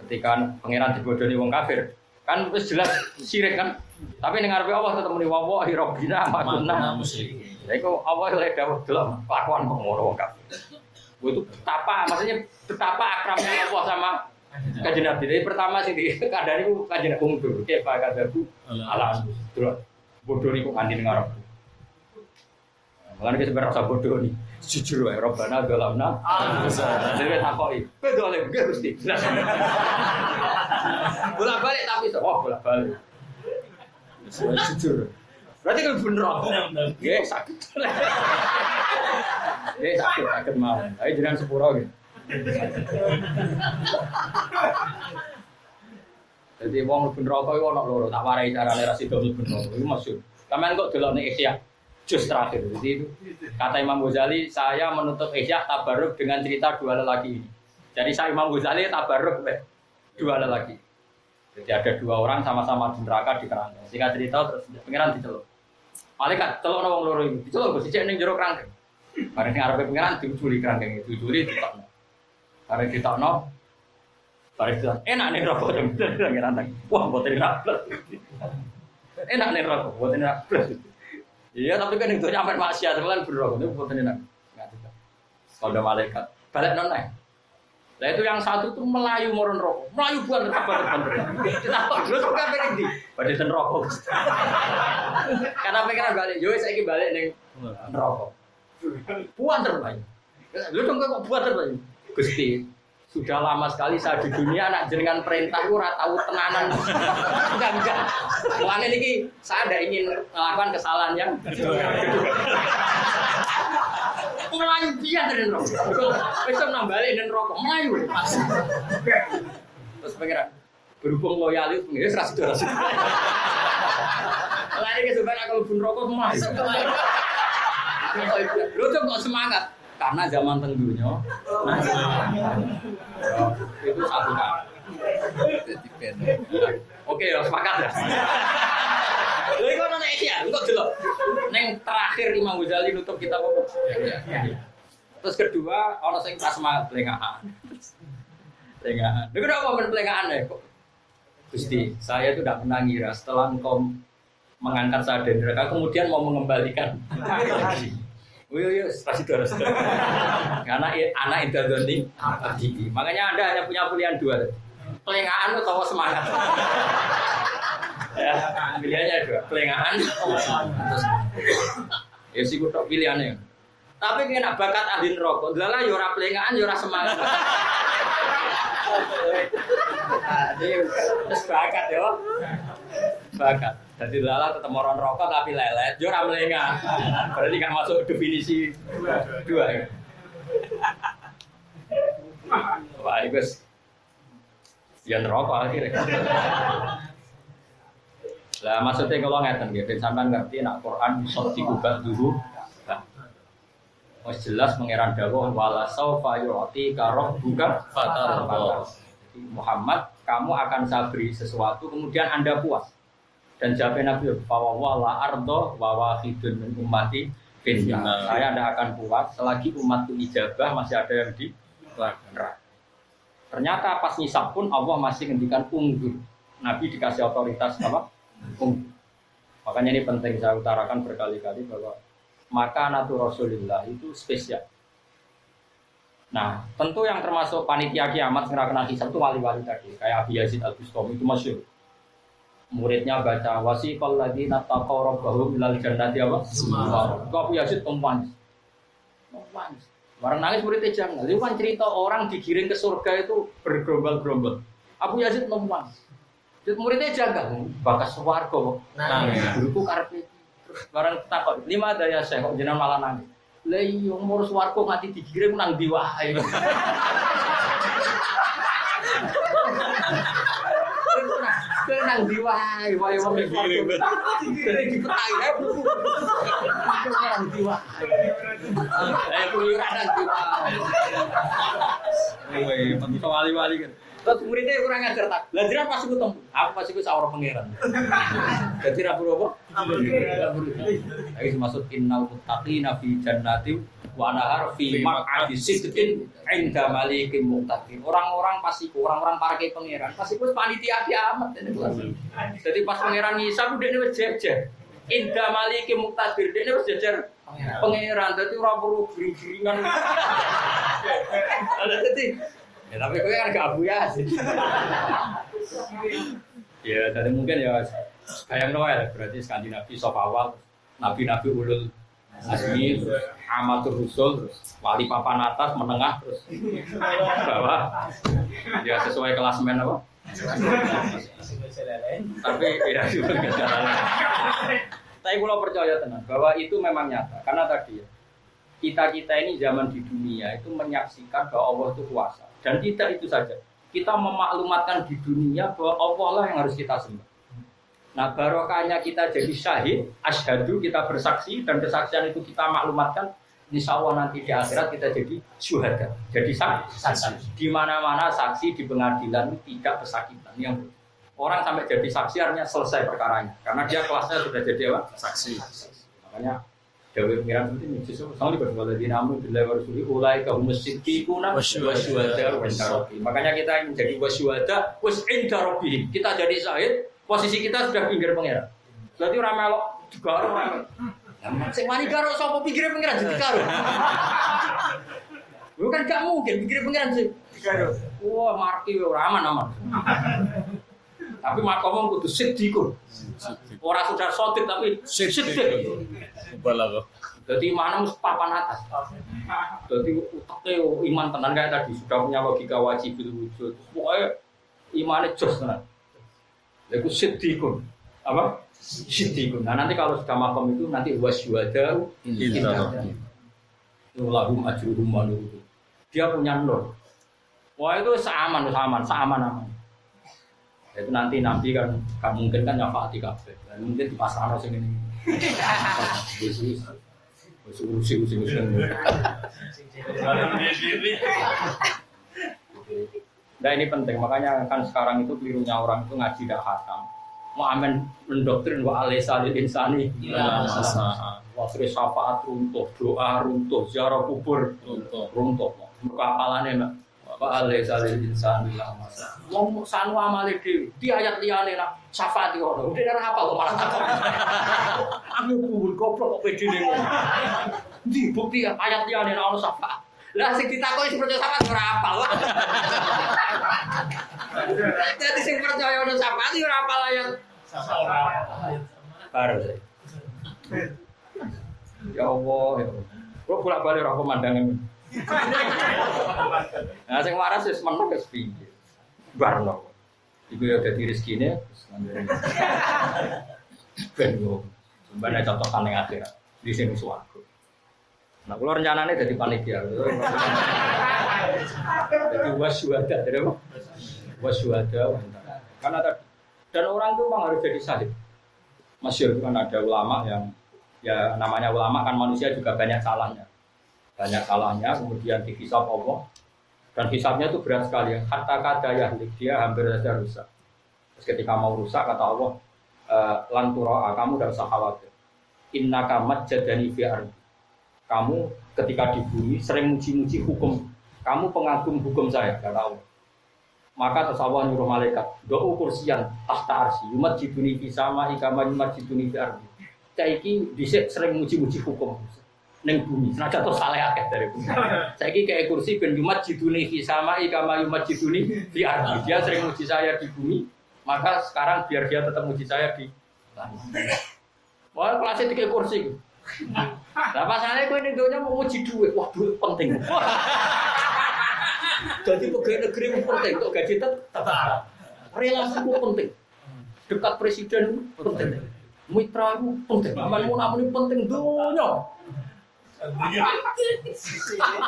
ketika pangeran dibodohi wong kafir, kan wis jelas syirik kan. Tapi ning ngarepe Allah tetep muni wallahi rabbina ma kunna musyrikin. Ya iku Allah lek dawuh delok kelakuan kok ngono wong kafir. Itu betapa maksudnya betapa akrabnya Allah sama Kanjeng Nabi. Jadi pertama sing dikandani ku Kanjeng Nabi mundur. Ke Pak Kadabu ala delok bodoh niku nganti ning ngarep. Mulane kita berasa bodoh nih. Jujur wae Rabbana dzalamna dhewe takoki. Kowe dolem nggih Gusti. Bolak-balik tapi bolak-balik. Jujur. Berarti kan bener. Nggih sakit. Nggih sakit mau. Ayo jenengan sepuro nggih. Jadi wong mlebu neraka iku ana loro, tak warai carane ra sida mlebu neraka. Iku maksud. Sampeyan kok delokne Ihya juz terakhir. Jadi itu kata Imam Ghazali, saya menutup Ihya tabarruk dengan cerita dua lelaki ini. Jadi saya Imam Ghazali tabarruk dua lelaki. Jadi ada dua orang sama-sama di neraka di kerangkeng. Singkat cerita terus pengiran diceluk. Malaikat celuk wong loro iki. Diceluk Gus dicek ning jero kerangkeng. Bareng sing arepe pengiran diuculi kerangkeng itu. Diuculi ditokno. Bareng ditokno bareng bilang, enak nih rokok jam pengiran tak. Wah, mboten enak. Enak nih rokok, mboten enak. Iya, tapi kan itu nyampe maksiat kan berrokok itu mboten enak. Enggak juga. Kalau ada malaikat, balik nonton. Nah itu yang satu tuh melayu moron rokok, melayu bukan kabar-kabar. Kenapa? Lu suka pengen di, pada ten rokok. Karena pengen balik, yo saya balik neng rokok. Buan terbaik. Lu dong kok buan terbaik. Gusti, sudah lama sekali saya di dunia anak jenengan perintah lu ora tahu tenanan. Enggak. Mulane niki saya ada ingin melakukan kesalahan yang melayu biar dari rokok. Besok nambah dan rokok melayu. Terus pengiran berhubung loyalis, pengiran serasi. Lari ke sebenarnya kalau pun rokok melayu. Lu tuh kok semangat karena zaman tenggunya. Itu satu kan. Oke, sepakat ya. Lha iku ana iki ya, engko delok. Ning terakhir Imam Ghazali nutup kitab apa? Terus kedua, ana sing pas semangat plengahan. Plengahan. Lha kenapa men plengahan ya kok? Gusti, saya itu tidak pernah ngira setelah engkau mengangkat saya dari neraka kemudian mau mengembalikan. Pasti harus. Karena anak interdoni abdi. Makanya Anda hanya punya pilihan dua. Plengahan atau semangat. Ya, pilihannya dua, pelengahan. Ya sih gue tak pilihannya. Tapi kena bakat ahli neraka, adalah yura pelengahan, yura semangat. Terus bakat ya, bakat. Jadi lala tetap orang rokok tapi lelet, yura melengah. Berarti nggak masuk definisi dua ya. Wah, Gus, yang rokok akhirnya. Lah maksudnya kalau ngeten nggih, sampean ngerti nek Quran iso digubah dulu. Wis jelas pangeran dawuh wala saufa yu'ti ka rabbuka fatarda. Muhammad, kamu akan saya beri sesuatu kemudian Anda puas. Dan jawab Nabi bahwa wala ardo wa wahidun min ummati finna. Saya tidak akan puas selagi umatku ijabah masih ada yang di neraka. Ternyata pas ngisab pun Allah masih ngendikan unggur. Nabi dikasih otoritas apa? Makanya ini penting saya utarakan berkali-kali bahwa makanatu Rasulillah itu spesial. Nah, tentu yang termasuk panitia kiamat kena hisab itu wali-wali tadi, kayak Abi Yazid Al-Bustami itu masyhur. Muridnya baca wasiqal ladzina taqaw rabbahum ilal jannati apa? Abi Yazid nangis. Barang nangis muridnya jangan. Itu kan cerita orang digiring ke surga itu bergerombol-gerombol. Abu Yazid nangis. Muridnya jaga, bakas swarga kok. Nangis. Guruku karepe terus barang takut, lima daya saya kok jenengan malah nangis. Lah iya umur swarga mati digiring nang ndi wae. Kena nang ndi wae, wae wong iki. Dari dipetai ae. Nang ndi wae. Ayo keluyuran nang ndi wae. Woi, penting wali-wali kan. Terus muridnya kurang ajar tak. Lah jenengan pas ketemu, aku pas iku sawer pangeran. Dadi ra perlu apa? Iki maksud innal muttaqina fi jannati wa nahar fi maq'adi sidqin 'inda malikin muqtadir. Orang-orang pasiku, orang-orang para ke pangeran. Pasiku panitia kiamat ini kelas. Jadi pas pangeran ngisap dekne wis jejer. Inda malikin muqtadir dekne wis jejer pangeran. Dadi ora perlu giring-giringan. Ada dadi ya tapi kowe kan gak abu ya sih. Ya tadi mungkin ya bayang Noel berarti Skandinavi soft awal nabi-nabi ulul azmi amatur rusul wali papan atas menengah terus bawah ya sesuai klasemen apa tapi ya juga jalan. Tapi kalau percaya tenang bahwa itu memang nyata karena tadi ya kita ini zaman di dunia itu menyaksikan bahwa Allah itu kuasa. Dan kita itu saja, kita memaklumatkan di dunia bahwa Allah lah yang harus kita sembah. Nah barokahnya kita jadi syahid, asyhadu kita bersaksi dan kesaksian itu kita maklumatkan. Insya Allah nanti di akhirat kita jadi syuhada, jadi saksi. Di mana-mana saksi di pengadilan tidak kesakitan. Yang orang sampai jadi saksi artinya selesai perkaranya, karena dia kelasnya sudah jadi apa? Saksi. Makanya Dewi pengiran itu justru sama di berdua di namu bila bersuli ulai kaum musiki kuna wasyuhada wasyaroti. Makanya kita menjadi wasyuhada wasyindarobi. Kita jadi syahid, posisi kita sudah pinggir pengiran. Berarti orang melok juga orang. Sing wani karo sapa pinggir pengiran jadi karo. Bukan gak mungkin pinggir pengiran sih. Karo. Wah marki ora aman. Tapi makomong kudu siddiqun. Ora sudah sotik tapi siddiq. Balago. Jadi mana mus papan atas. Jadi utaknya iman tenan kayak tadi sudah punya logika wajib wujud. Pokoknya imannya jos tenan. Lalu siddiqun. Apa? Siddiqun. Nah nanti kalau sudah makom itu nanti wasyuhada lahum ajruhum manuruhum. Dia punya nur. Wah itu seaman. Itu nanti kan gak mungkin kan nyafaati kabeh. Mungkin di pasrah sing ngene. Urusi. Nah ini penting, makanya kan sekarang itu kelirunya orang itu ngaji dak khatam. Mau amen mendoktrin wa alaysa lil insani. Wa syafaat runtuh, doa runtuh, ziarah kubur runtuh. Kapalane mak wa alaysa lil insani la masa. Wong sanu amale dhewe, di ayat liyane nak syafaat ngono. Udah ora hafal kok malah takon. Aku kubur goblok kok pedine ngono. Di bukti ayat liyane ana syafaat. Lah sing ditakoni sing percaya syafaat ora hafal. Jadi sing percaya ana syafaat ora hafal ayat. Baru saya. Ya Allah, ya Allah. Kok bolak-balik ora pemandangan. Nah sing waras wis meneng wis piye. Barno. Iku ya dadi rezekine ben yo. Mbane contoh kan ning akhirat. Di sini swarga. Nah, kula rencanane dadi panitia. Dadi wasyuhada, wasyuhada. Karena tadi dan orang itu memang harus jadi syahid. Masyhur kan ada ulama yang ya namanya ulama kan manusia juga banyak salahnya. Kemudian dihisab Allah. Dan hisabnya itu berat sekali. Hatta kada yahlik, dia hampir saja rusak. Terus ketika mau rusak kata Allah, lanturoa, kamu tidak usah khawatir. Innaka majjadani fi ardi. Kamu ketika di bumi sering muji-muji hukum. Kamu pengagum hukum saya, kata Allah. Maka terus Allah nyuruh malaikat, do'u kursiyan tahta arsi, yumajjiduni fi sama'i kama yumajjiduni fi ardi. Saiki dhisik sering muji-muji hukum. Neng bumi, senajan terus salah akeh dari bumi. Saiki kayak kursi ben yumajjiduni fi sama'i kama yumajjiduni fi ardi. Dia sering muji saya di bumi, maka sekarang biar dia tetap muji saya di langit. Wah, kelasnya tiga kursi. Lah pasalnya kowe ning donya mau muji duit, wah duit penting. Jadi pegawai negeri itu penting, kok gaji tetap. Relasi itu penting. Dekat presiden itu penting. Mitra itu penting. Amanmu namun penting dunia.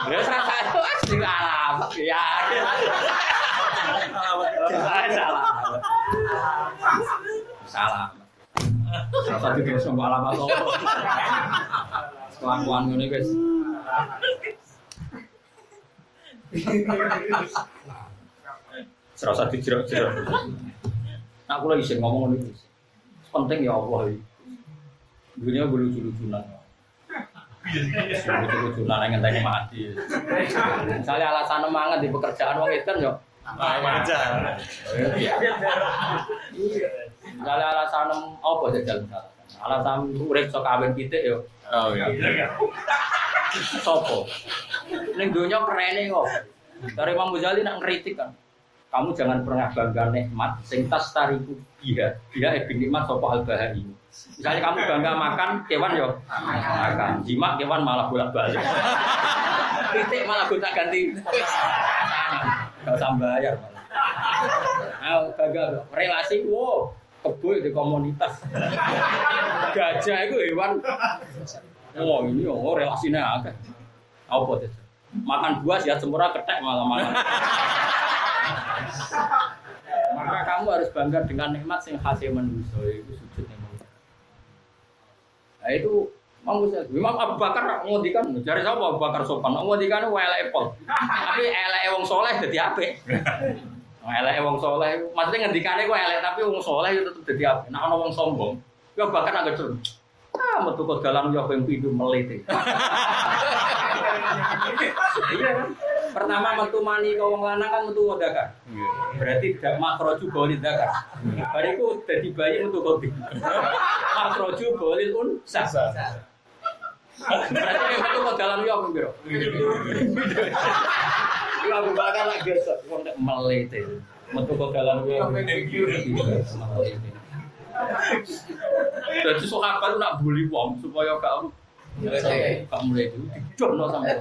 Ya serasa itu asli alamat ya. Salah. Salah. Salah satu terus nggak alamat apa. Kelakuan ngene guys. Serasa dijerok-jerok. Nah, aku lagi sih ngomong ini. Penting ya Allah. Dunia lucu-lucunan. Lucu-lucunan yang ngenteni mati. Misalnya alasan mangan di pekerjaan wong edan yo. Aja. Misalnya alasan apa jajal misalnya. Alasan urip sok kawin pitik yo. Oh iya. Sopo. Ning donya kerene kok. Dari Imam Ghazali nak ngritik kan. Kamu jangan pernah bangga nikmat sing tas tariku dia ibn nikmat sapa al-bahari. Misalnya kamu bangga makan kewan yo makan, jima kewan malah bolak-balik. Titik malah gonta-ganti. Enggak usah bayar malah. Ah, bangga relasi wo kebo di komunitas. Gajah itu hewan. Oh, ini relasinya akeh. Apa itu? Makan buah sihat sempurna ketek malah makan. Maka kamu harus bangga dengan nikmat sing khase manusia itu sujud nikmat. Nah itu Imam Abu Bakar ngondikan jare sapa Abu Bakar sopan ngondikan eleke pol. Tapi eleke wong saleh dadi apik. Eleke wong saleh maksudnya ngendikane ku elek tapi wong saleh itu tetep dadi apik. Nek ana wong sombong, ya Bakar nak gedhe. Metu kok dalan yo ping 7 melete. Iya kan? Pertama metu mani ke wong lanang kan metu kodakar. Berarti tidak makroju bolil dakar. Bariku dadi bayi metu kopi. Makroju bolil unsa. Berarti metu kok dalan yo ping piro? Yo Abu Bakar lak gesek wong nek melete. Metu kok dalan yo melete. Jadi sahabat nak bully wong supaya gak mulai itu didono sampai.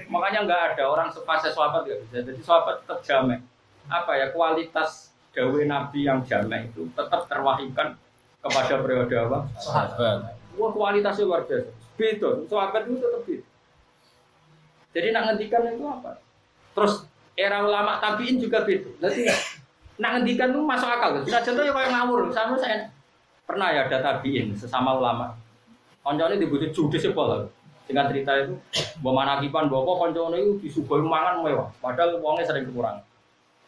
Makanya nggak ada orang sepasang sahabat nggak bisa. Jadi sahabat tetap jamek. Apa ya kualitas dawe Nabi yang jamek itu tetap terwahyukan kepada periode apa? Sahabat. Wah kualitasnya luar biasa. Beda. Sahabat itu tetap beda. Jadi nak ngendikan itu apa? Terus era ulama tabiin juga beda. Jadi nak ngendikan itu masuk akal. Bisa contoh ya kayak ngawur. Sama saya pernah ya ada tabiin sesama ulama. Koncone dibutuh judes sepol. Dengan cerita itu, bawa manakipan bawa koncone itu disuguhi mangan mewah. Padahal uangnya sering kekurangan.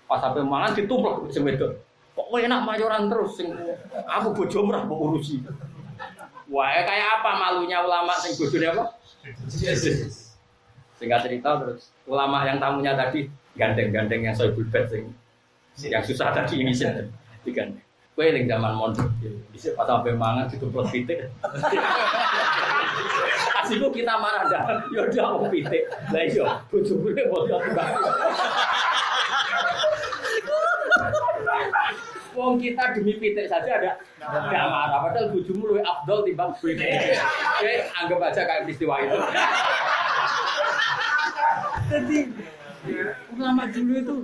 Pas sampai mangan ditumplek sing wedok. Kok kowe enak mayoran terus sing aku bojo mrah mbok urusi. Wah, kayak apa malunya ulama sing bojone apa? Singkat cerita terus ulama yang tamunya tadi gandeng-gandeng yang soibul bed sing yang susah tadi ini sih digandeng. Kowe ning zaman mondok dhisik pas sampe mangan ditumplek pitik. Asiku kita marah dah. Yo ndak mau pitik. Lah iya, bojoku nek bojo. Wong kita demi pitik saja ada enggak marah. Padahal bojomu luwih afdol timbang pitik. Oke, anggap aja kayak peristiwa itu. Jadi ulama dulu itu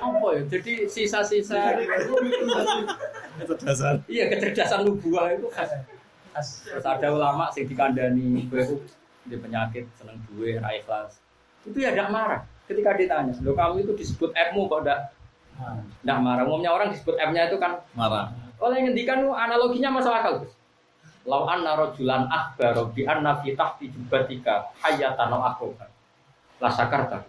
apa ya? Jadi sisa-sisa kecerdasan. Iya, kecerdasan nubuah itu khas. Terus ada ulama sing dikandani kowe di penyakit seneng duwe ra ikhlas. Itu ya enggak marah. Ketika ditanya, "Loh kamu itu disebut F-mu kok enggak marah?" Umumnya orang disebut F-nya itu kan Marah. Oleh ngendikan analoginya masuk akal, Gus. Lau anna rajulan akhbaro bi anna fi tahti jubatika hayatan aw akhukan. La sakarta.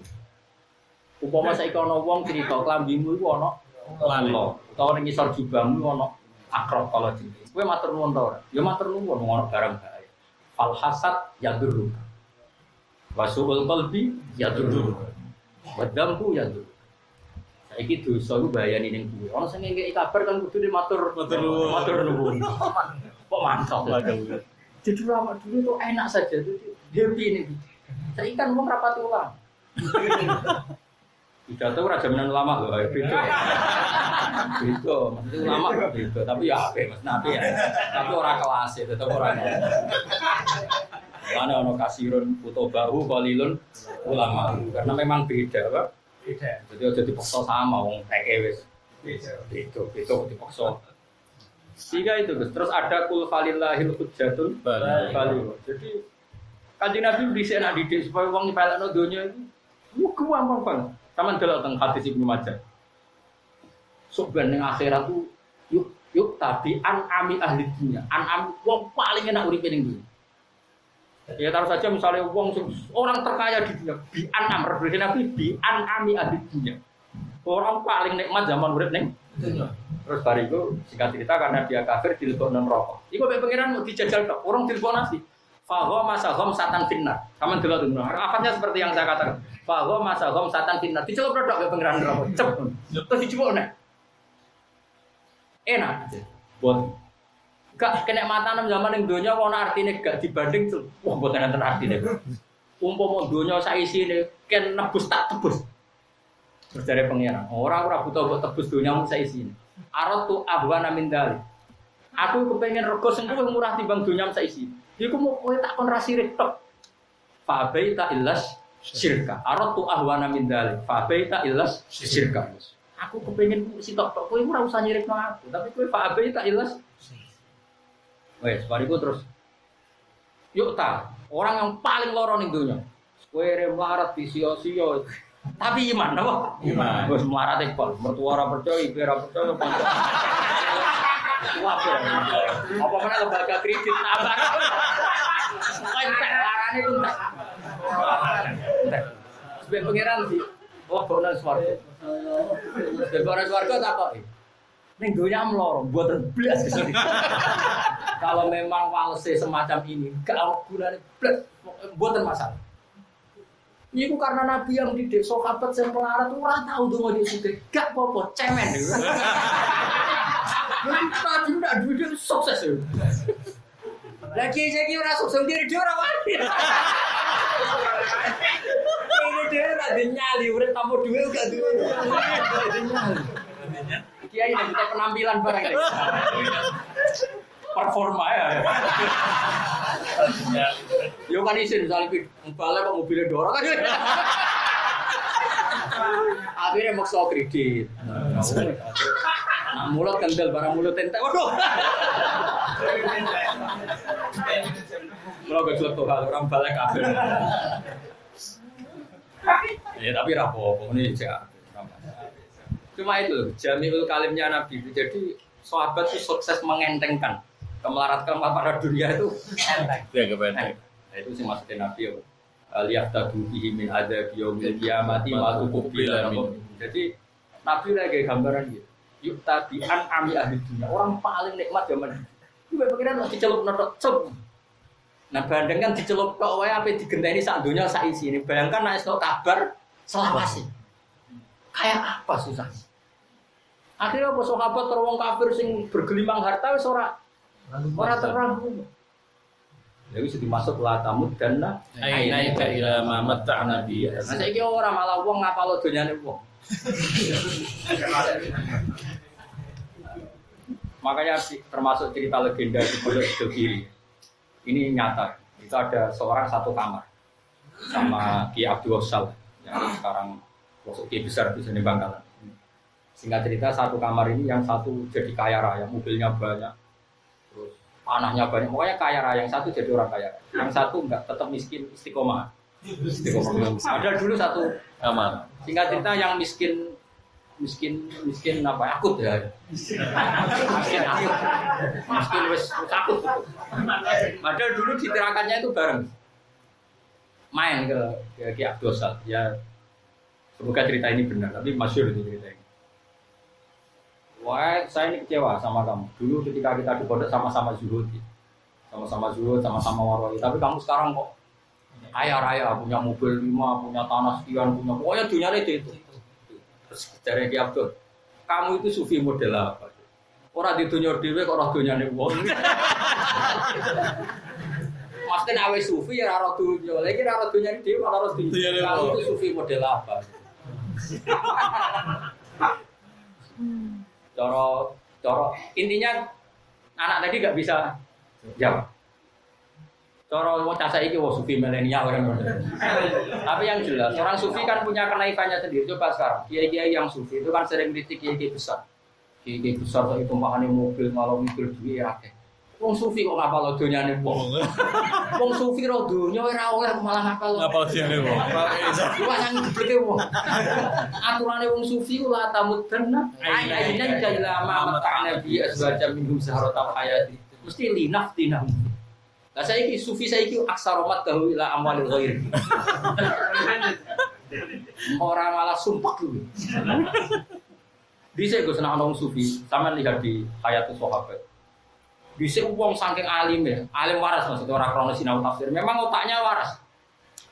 Upama saiki ana wong crita klambimu iku ana lalo, utawa ning ngisor jubahmu ana akrab kala jenenge. Kowe matur nuwun ta ora? Ya matur nuwun ana barang bahaya. Fal hasad yadur. Wasuul qalbi yadur. Wadamku yadur. Saiki dosa iku bahayane ning kowe. Ana sing ngekeki kabar kan kudune matur nuwun. Kok mantap. Jadi ulama dulu itu enak saja, happy ini. Saya kan wong rapati ulama. Pidato ora jaminan ulama lho, beda. Beda, maksudnya ulama beda, tapi ya apik, Mas Nabi ya. Tapi ora kelas ya, tetep ora. Ana ono kasirun kutubahu qalilun ulama. Karena memang beda, Pak. Beda. Jadi aja dipaksa sama wong teke wis. Beda dipaksa. Tiga itu terus ada kul falillahil hujjatul baligh. Jadi Kanjeng Nabi dhisik nak didik supaya wong nyepelekno donya itu gampang banget. Sampeyan delok teng hadis Ibnu Majah. Sok ben ning akhirat ku Yuk tapi an'ami ahli dunia. An'am wong paling enak uripe ning dunia. Ya taruh saja misalnya orang terkaya di dunia bi an'am referensi Nabi bi an'ami ahli dunia. Orang paling nikmat zaman urip ning dunia. Terus bariku singkat cerita karena dia kafir dilebokno neraka. Iku mek pangeran mau dijajal tok, orang dilebokno nasi. Fahwa masahom satan finnar. Kamu dulu tuh, afatnya seperti yang saya katakan. Fahwa masahom satan finnar. Dicelup produk ke pengiran neraka. Cep. Terus dicoba nih. Enak. Buat. Gak kenikmatan zaman yang dunia, wana artinya gak dibanding tuh. Wah, buat nanti artinya. Umpama dunia saya isi ini, kan nebus tak tebus. Terus dari pengiran. Orang butuh buat tebus dunia saya isi ini. Arot tuh ahwana min dalik. Aku kepengen rego sing luwih murah timbang dunia saya isi. Iku mau kowe tak kon rasirik tok. Fa baita illas syirka. Aratu ahwana min dzalik. Fa baita illas syirka. Aku kepengin sitok tok kowe ora usah nyirikno aku, tapi kowe fa baita illas. Wes, bariku terus. Yuk ta, orang yang paling loro ning donya. Kowe melarat disio-sio. Tapi iman apa? Iman. Wes melarat e pol, mertua ora percaya, ibu ora percaya. Apa mana lembaga kredit nambah? Entek larane ku entek. Sebab pangeran di bonan swarga. Bonan swarga tak kok. Ning donya mloro, mboten blas kesini. Kalau memang walese semacam ini, gak gunane blas, mboten masalah. Iku karena Nabi yang didik sahabat sing melarat ora tau donga di sugih, gak apa-apa, cemen. Nabi ndak duwe sukses yo. Lagi saya kira sukses diri dia orang wali. Ini dia ada nyali, udah tampur duit gak duit. Kiai ini kita penampilan barang ini. Performa ya. Yo kan isin misalnya balik kok mobilnya dorong kan. Akhirnya maksa kredit. Mulut kendel barang mulut entek. Waduh. Kalau gak tuh hal orang balik kafir. Ya tapi rapopo ini aja. Cuma itu Jamiul Kalimnya Nabi itu. Jadi sahabat itu sukses mengentengkan kemelaratan para dunia itu. Ya kebenar. Nah, itu sih maksudnya Nabi ya. Lihat tadu bihi min ada biyaumil kiamati ma'tukubila min. Jadi Nabi lagi gambaran gitu. Yuk tadi an'ami ahli dunia. Orang paling nikmat zaman itu pikiran mau dicelup notok celup. Nah bandingkan dicelup kok wae ape digenteni sak donya sak isine. Bayangkan nek esuk kabar selawase. Kayak apa susah. Akhirnya apa sahabat terwong kafir sing bergelimang harta wis ora terang. Ya wis dimasuk la tamud danna ainaika ila ma matta'na bi. Nah saiki ora malah wong ngapalo donyane wong. Makanya termasuk cerita legenda di Pondok Sidogiri. Ini nyata. Itu ada seorang satu kamar sama Ki Abdul Wassal yang sekarang Ki besar di sini Bangkalan. Singkat cerita satu kamar ini yang satu jadi kaya raya, mobilnya banyak, terus tanahnya banyak, pokoknya kaya raya. Yang satu jadi orang kaya, yang satu enggak, tetap miskin istiqomah. Ada dulu satu kamar. Singkat cerita yang miskin apa akut ya. Miskin wis akut gitu. Padahal dulu ditirakannya itu bareng. Main ke Ki Abdul Sal. Ya semoga cerita ini benar, tapi masyhur itu cerita ini. Wah, saya ini kecewa sama kamu. Dulu ketika kita di pondok sama-sama zuhud. Sama-sama zuhud, sama-sama waroi. Tapi kamu sekarang kok kaya raya, punya mobil 5, punya tanah sekian, punya pokoknya dunia itu. Terus dari Ki Abdul, kamu itu sufi model apa? Orang di dunia dewe kok orang dunia nih wong. Maksudnya awe sufi ya orang dunia, lagi orang dunia dewe orang dunia. Kamu itu sufi model apa? Coro intinya anak tadi nggak bisa jawab. Coro mau casa iki sufi milenial orang. Tapi yang jelas orang sufi kan punya kenaikannya sendiri. Coba sekarang kiai-kiai yang sufi itu kan sering kritik kiai besar. Kiai besar itu makanya mobil malah mobil duit ya. Wong sufi kok ngapal donyane wong. Wong sufi ro donya ora oleh malah ngapal. Ngapal donyane wong. Iku nang gebleke wong. Aturane wong sufi ku la tamuddanna aina ila ma mata'na bi azwaja minhum saharatal hayati. Mesti linaftinahum. Lah saiki sufi saiki aksaromat tahu ila amwalil ghair. Orang malah sumpah dulu. Bisa gue senang orang sufi, sama lihat di Hayatus Sahabat. Bisa uang saking alim ya, alim waras maksudnya orang krono sinau tafsir. Memang otaknya waras.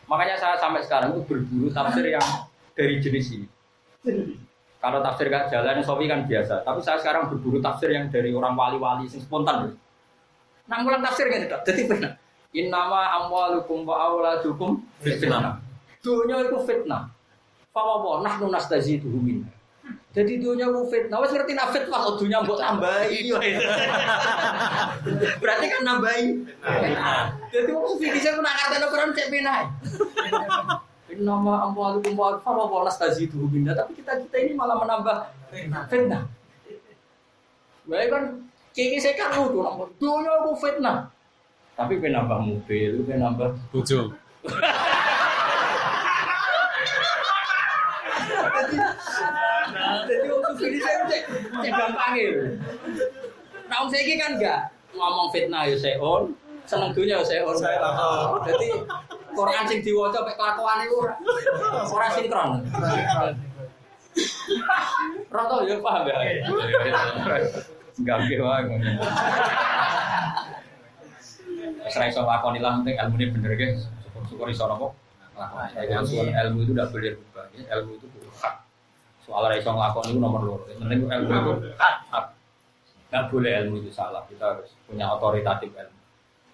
Makanya saya sampai sekarang itu berburu tafsir yang dari jenis ini. Kalau tafsir gak jalan, Sofi kan biasa. Tapi saya sekarang berburu tafsir yang dari orang wali-wali, yang spontan. Nang ulang tafsir kan tidak. Jadi benar. Innama amwalukum wa auladukum fitnah. Dunia itu fitnah. Fawawa nahnu nastaziduhu min. Jadi dunia itu fitnah. Wes ngerti nak fitnah kalau dunia mbok tambahi. Berarti kan nambahi. Jadi wong sufi bisa nak ngartene Quran cek penai. Innama amwalukum wa fawawa nastaziduhu min. Tapi kita ini malah menambah fitnah. Baik kan kiki saya kan nuduh nambah dunia itu fitnah. Tapi penambah mobil, penambah bojo. Jadi waktu ini saya cek gampang ya. Nah om saya kan enggak ngomong fitnah ya seon, seneng dunia ya seon. Jadi Quran sing diwaca mek kelakuan itu ora sinkron. Roto ya paham ya. Gampang wae ngono. Serai iso lakoni lah penting ilmune bener ge. Syukur iso napa? Lakoni. Ilmu itu tidak boleh berubah. Ilmu itu hak. Soal iso nglakoni itu nomor loro. Penting ilmu itu hak. Enggak boleh ilmu itu salah. Kita harus punya otoritatif ilmu.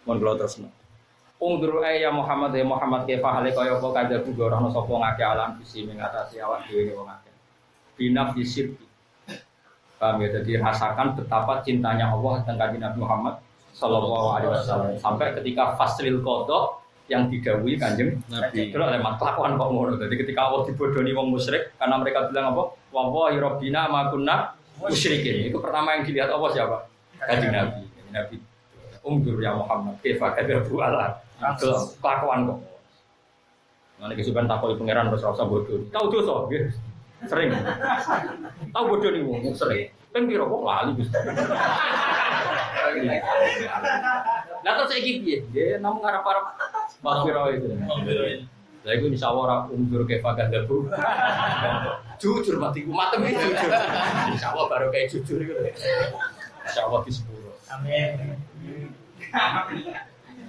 Mun kula terusno. Ungdur ya Muhammad kefa hale kaya apa kadhe ora ana sapa ngake alam visi mengatasi awak dhewe wong akeh. Binaf disirki. Paham ya, jadi rasakan betapa cintanya Allah dan kanjeng Nabi Muhammad sallallahu alaihi wasallam sampai ketika faslil qada yang didhawuhi kanjeng Nabi. Terus lewat kelakuan kok ngono. Jadi ketika Allah dibodoni wong musyrik karena mereka bilang apa? Wallahi rabbina ma kunna musyrikin. Itu pertama yang dilihat Allah siapa? Kanjeng Nabi. Kanjeng Nabi Ungdur ya Muhammad kaifa kadzabu ala. Kelakuan kok. Nek kesuwen takoki pangeran terus rasa bodoh. Tahu dosa nggih. Sering. Tahu bodoh nih wong sering. Ping piro kok lali Gus. Lah terus iki piye? Nggih namung arep-arep makfiro itu. Lah iku insyaallah ora undur kefa kadzabu. Jujur matiku matem iki jujur. Insyaallah baru kayak jujur iku. Insyaallah di sepuro. Amin.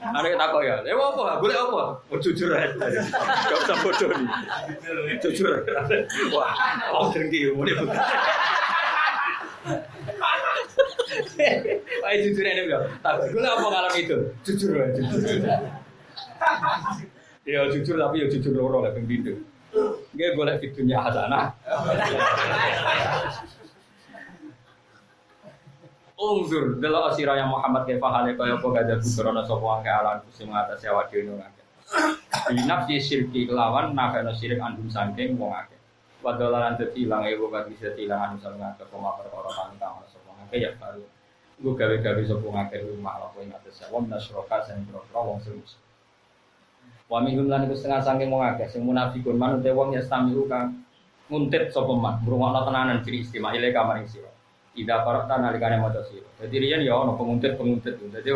Ada yang takut ya, apa? Boleh apa? Oh, jujur aja, gak usah bodoh nih. Jujur, wah, oh dengki, boleh bukan? Wah, jujur aja bilang, takut. Boleh apa ngalam itu? Jujur aja. Ya jujur tapi ya jujur loro lah pembindu. Gak boleh videonya hasanah. Ungzur delok asiraya Muhammad kaifa hale kaya apa gadar bukrana sapa wong alan sing ngatasi awak dhewe ngake. Binaf di syirki kelawan nafana syirik andum saking wong akeh. Wadalan dadi ilang ewo kan bisa ilang anu sang ngake koma perkara kang kang sapa ngake ya baru. Nggo gawe-gawe sapa ngake rumah apa ing atas wong nasroka sing pro wong serius. Wa minhum lan iku setengah saking wong akeh sing munafikun manut wong ya stamiru kang nguntit sapa man ngrungokno tenanan ciri istimewa ile kamaring sira. Tidak parata nalikane maca sira. Dadi riyen ya ana penguntit. Dadi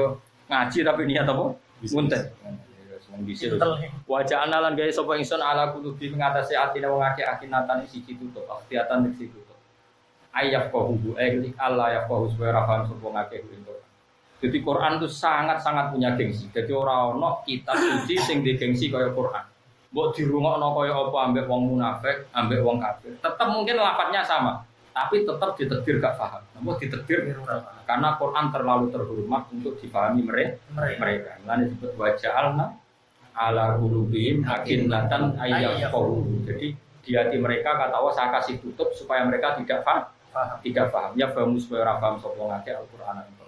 ngaji tapi niat apa? Nguntit. Wong dhisik. Wajah analan gawe sapa ingsun ala kulubi ngatasi atine wong akeh akinatan siji tutup, akhiatan siji tutup. Ayat qahu ayat Allah ya qahu supaya paham sapa ngakeh itu. Jadi Quran itu sangat-sangat punya gengsi. Jadi ora ana kitab suci sing digengsi kaya Quran. Mbok dirungokno kaya apa ambek wong munafik, ambek wong kafir. Tetap mungkin lafadznya sama. Tapi tetap ditakdir gak paham. Namun ditakdir karena Quran terlalu terhormat untuk dipahami mereka. Lalu disebut waja'alna ala qulubihim akinnatan ayyafqahu. Jadi di hati mereka kata Allah saya kasih tutup supaya mereka tidak paham. Tidak paham. Ya paham supaya ora paham sapa ngake Al-Qur'an itu.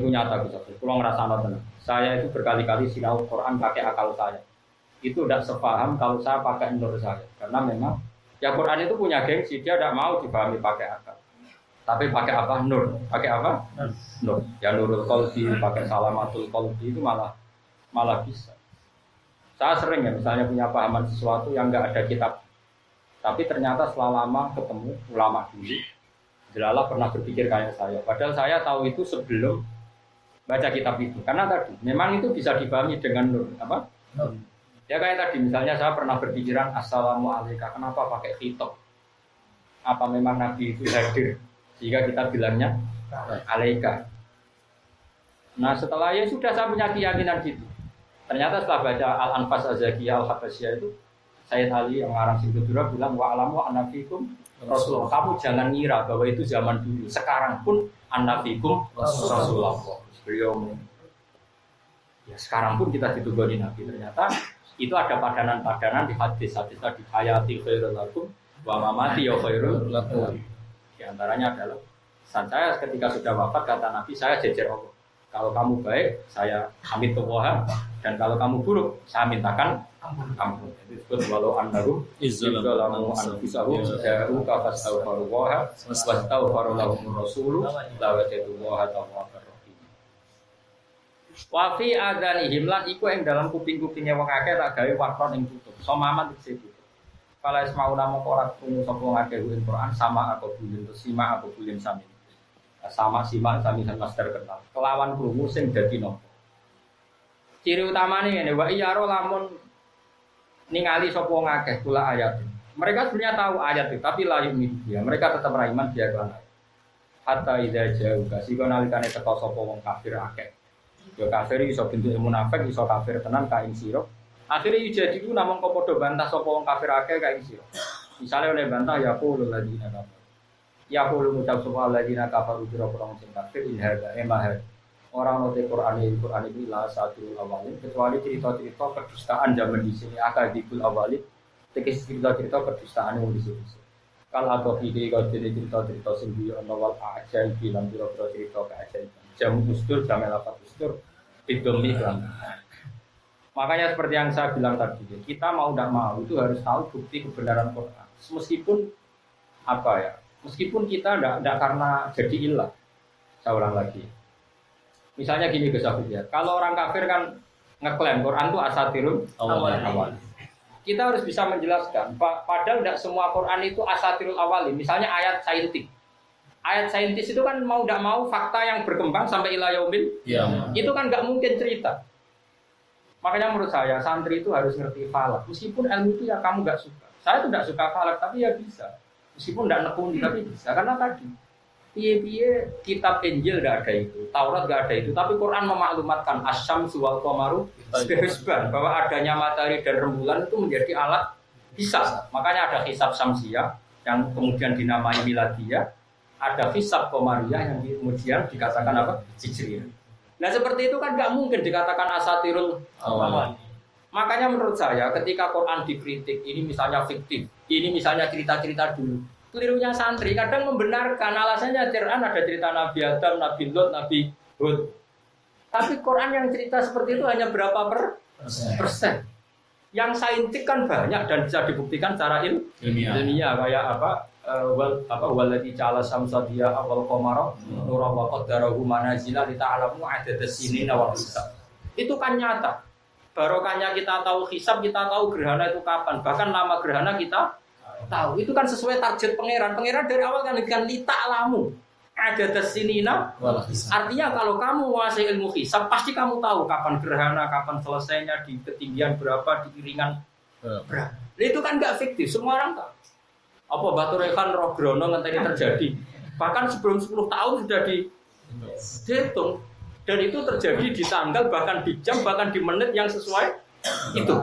Itu nyata Gus. Kalau ngrasakno tenan. Saya itu berkali-kali sinau Quran pakai akal saya. Itu tidak sepaham kalau saya pakai nur saya. Karena memang ya Quran itu punya gengsi, dia tidak mau dipahami pakai akal. Tapi pakai apa? Nur. Pakai apa? Nur. Ya nurul qalbi, pakai salamatul qalbi itu malah bisa. Saya sering ya misalnya punya pahaman sesuatu yang nggak ada kitab. Tapi ternyata setelah lama ketemu ulama dulu, Jalalah pernah berpikir kayak saya. Padahal saya tahu itu sebelum baca kitab itu. Karena tadi memang itu bisa dipahami dengan nur. Apa? Nur. Ya kayak tadi misalnya saya pernah berpikiran assalamualaikum. Kenapa pakai khitab? Apa memang Nabi itu hadir? Sehingga kita bilangnya alaika. Nah setelah ya sudah saya punya keyakinan gitu. Ternyata setelah baca Al-Anfas Az-Zakiyah Al-Habasyah itu Sayyid Ali yang ngarang Singkudura bilang wa'alamu annafikum Rasulullah. Kamu jangan ngira bahwa itu zaman dulu. Sekarang pun annafikum Rasulullah. Beliau ya sekarang pun kita ditunggu di Nabi. Ternyata itu ada padanan-padanan di hadis-hadis tadi hayati khairul lakum wa mamati ya khairul lakum. Di antaranya adalah pesan saya ketika sudah wafat kata Nabi saya jejer Allah. Kalau kamu baik saya hamid Allah dan kalau kamu buruk saya mintakan ampun. Itu disebut walau annahum izzalamu anfusahum ja'u ka fastaghfirullaha wastaghfara lahum rasulu la wajadallaha tawwabur rahim. Wa fi adanihim lan iku ing dalam kuping-kupinge wong akeh tak gawe wakron ing tutup. Somaman dicek. Fala ismauna mongko ora krungu sapa ngakeh Quran sama aku bulin terus sima aku bulin sami. Sama sima sami kan master kenal. Kelawan krungu sing dadi nopo. Ciri utamane ngene wa iyaro lamun ningali sapa ngakeh kula ayat. Mereka sebenarnya tahu ayat itu tapi layu dia. Mereka tetap beriman dia kan. Hatta idza jauh kasih nalikane teko sapa wong kafir akeh. Ya kafir iso bentuk munafik iso kafir tenan ka ing sira. Akhirnya jadi itu namung kok padha bantah sapa wong kafir akeh ka ing sira. Misale oleh bantah ya qulul ladina kafir. Ya qulu ngucap sapa ladina kafaru pira-pira sing kafir in hadza emah. Orang note Quran ini lah satu awalin kecuali cerita-cerita kedustaan zaman di sini akadikul awalin tekis cerita-cerita kedustaan yang di sini. Kalau atau ide kau cerita-cerita sendiri awal ajaib bilang pira-pira cerita keajaiban. Jam ustur jam lapat ustur didomi kan. Makanya seperti yang saya bilang tadi, kita mau tidak mau itu harus tahu bukti kebenaran Quran. Meskipun apa ya, meskipun kita tidak karena jadi ilah. Saya ulang lagi. Misalnya gini Gus Afif ya, kalau orang kafir kan ngeklaim Quran itu asatirul awal. Kita harus bisa menjelaskan, padahal tidak semua Quran itu asatirul awal. Misalnya ayat saintik. Ayat saintis itu kan mau tidak mau fakta yang berkembang sampai ila yaumil. Itu kan nggak mungkin cerita. Makanya menurut saya santri itu harus ngerti falak. Meskipun ilmu itu ya kamu nggak suka. Saya tuh nggak suka falak tapi ya bisa. Meskipun nggak nekuni tapi bisa. Karena tadi piye-piye kitab Injil nggak ada itu, Taurat nggak ada itu. Tapi Quran memaklumatkan asyamsu wal qamaru bihisban bahwa adanya matahari dan rembulan itu menjadi alat hisab. Makanya ada hisab samsiyah yang kemudian dinamai miladiyah. Ada hisab qamariyah yang kemudian dikatakan apa? Hijriyah. Nah seperti itu kan nggak mungkin dikatakan asatirul awal. Makanya menurut saya ketika Quran dikritik, ini misalnya fiktif, ini misalnya cerita-cerita dulu, kelirunya santri kadang membenarkan alasannya Quran ada cerita Nabi Adam, Nabi Lot, Nabi Hud. Tapi Quran yang cerita seperti itu hanya berapa persen? Yang saintik kan banyak dan bisa dibuktikan secara ilmiah kayak walati ja'ala samsa diya wal qamara nuran wa qaddarahu manazila li ta'lamu adadas sinina wal hisab. Itu kan nyata. Barokahnya kita tahu hisab, kita tahu gerhana itu kapan. Bahkan nama gerhana kita tahu. Itu kan sesuai target pangeran. Pangeran dari awal kan li ta'lamu adadas sinina wal hisab. Artinya kalau kamu menguasai ilmu hisab, pasti kamu tahu kapan gerhana, kapan selesainya, di ketinggian berapa, di iringan berapa. Itu kan enggak fiktif, semua orang tahu. Apa Batu Rekan Rogrono ngenteni terjadi. Bahkan sebelum 10 tahun sudah dihitung. Dan itu terjadi di tanggal, bahkan di jam, bahkan di menit yang sesuai itu.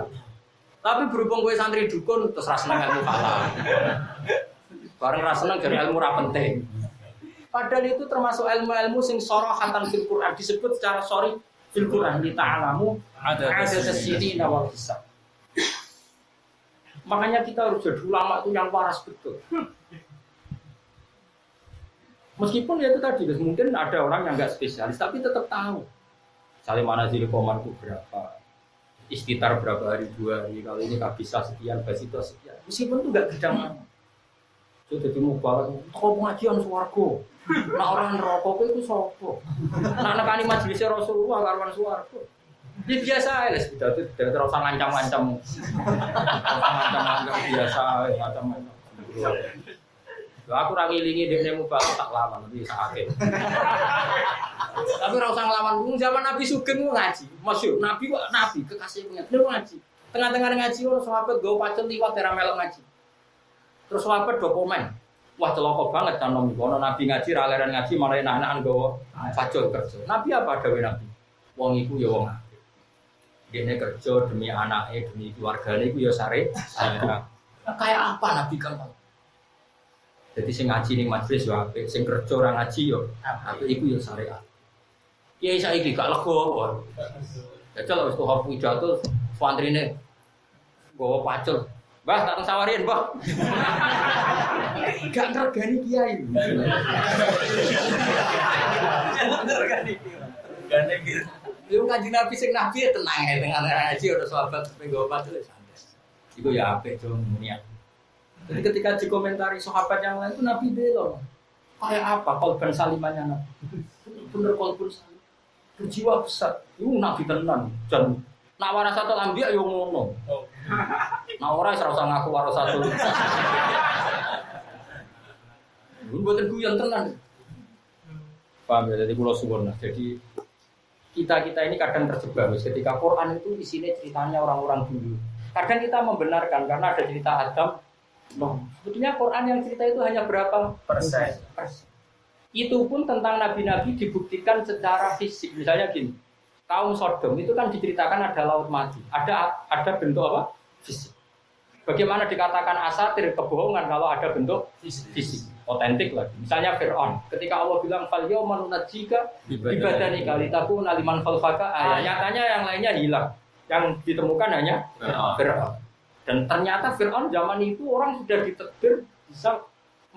Tapi berhubung gue santri dukun, terus rasenang ilmu kata. Bareng rasenang dari ilmu penting. Padahal itu termasuk ilmu-ilmu sing sorohatan fil Quran. Disebut secara sorry fil Quran. Li ta'alamu ada sesini nawal hisab. Makanya kita harus jadi ulama itu yang waras betul. Meskipun ya itu tadi, mungkin ada orang yang nggak spesialis, tapi tetap tahu. Misalnya manazil qamar itu berapa, istitar berapa hari, 2 hari, kalau ini nggak bisa sekian, basito sekian. Meskipun itu nggak bidang. Sudah dadi mubalak, kok pengajian swarga. Nek ora neraka iku sapa? Nek nekani majelis Rasulullah karuan swarga. Ya biasa ae les pidato ora usah ngancam-ngancam. Ngancam-ngancam biasa ae macam-macam. Lha aku ora ngilingi dekne mubalak tak lawan nanti sakake. Tapi ora usah nglawan. Zaman Nabi Sugeng ngaji. Masyhur Nabi kok Nabi kekasih punya ngaji. Tengah-tengah ngaji ono sahabat nggo pacen liwat era melok ngaji. Terus sahabat do komen. Wah celaka banget kan nom ono Nabi ngaji ra leren ngaji malah anak-anak nggawa pacul kerja. Nabi apa dawuh Nabi? Wong iku ya wong apik. Dene kerja demi anake, demi keluargane iku ya sare. Kayak apa Nabi kan? Jadi sing ngaji ning majelis ya apik, sing kerja ora ngaji ya apik iku ya syariat. Kiai saiki gak lega. Jajal wis tuh pidato santrine nggawa pacul. Mbah, tak sawarin, Mbah. Gak ngergani kiai. Gak ngergani. Gane gitu. Lu Kanjeng Nabi sing nabi tenang ae dengan ngaji ora sahabat penggo pacul santai. Iku ya apik dong niat. Jadi ketika dikomentari sahabat yang lain itu Nabi belo. Kayak apa kolban salimannya Nabi? Bener kolbun salim. Berjiwa besar. Iku Nabi tenan. Dan nak warasatul anbiya yo ngono. Nah ora ora usah ngaku warasatul. Mboten guyon tenan. Paham ya, jadi kula suwun. Jadi kita ini kadang terjebak ketika Quran itu isinya ceritanya orang-orang dulu. Kadang kita membenarkan karena ada cerita Adam. No. Sebetulnya Quran yang cerita itu hanya berapa persen? Itu pun tentang nabi-nabi dibuktikan secara fisik. Misalnya gini, kaum Sodom itu kan diceritakan ada laut mati, ada bentuk apa? Fisik. Bagaimana dikatakan asatir kebohongan kalau ada bentuk fisik? Otentik lagi. Misalnya Fir'aun, ketika Allah bilang fal yauma nunajjika bibadanika litakuna liman khalfaka, nyatanya yang lainnya hilang. Yang ditemukan hanya Fir'aun. Dan ternyata Fir'aun zaman itu orang sudah ditakdir bisa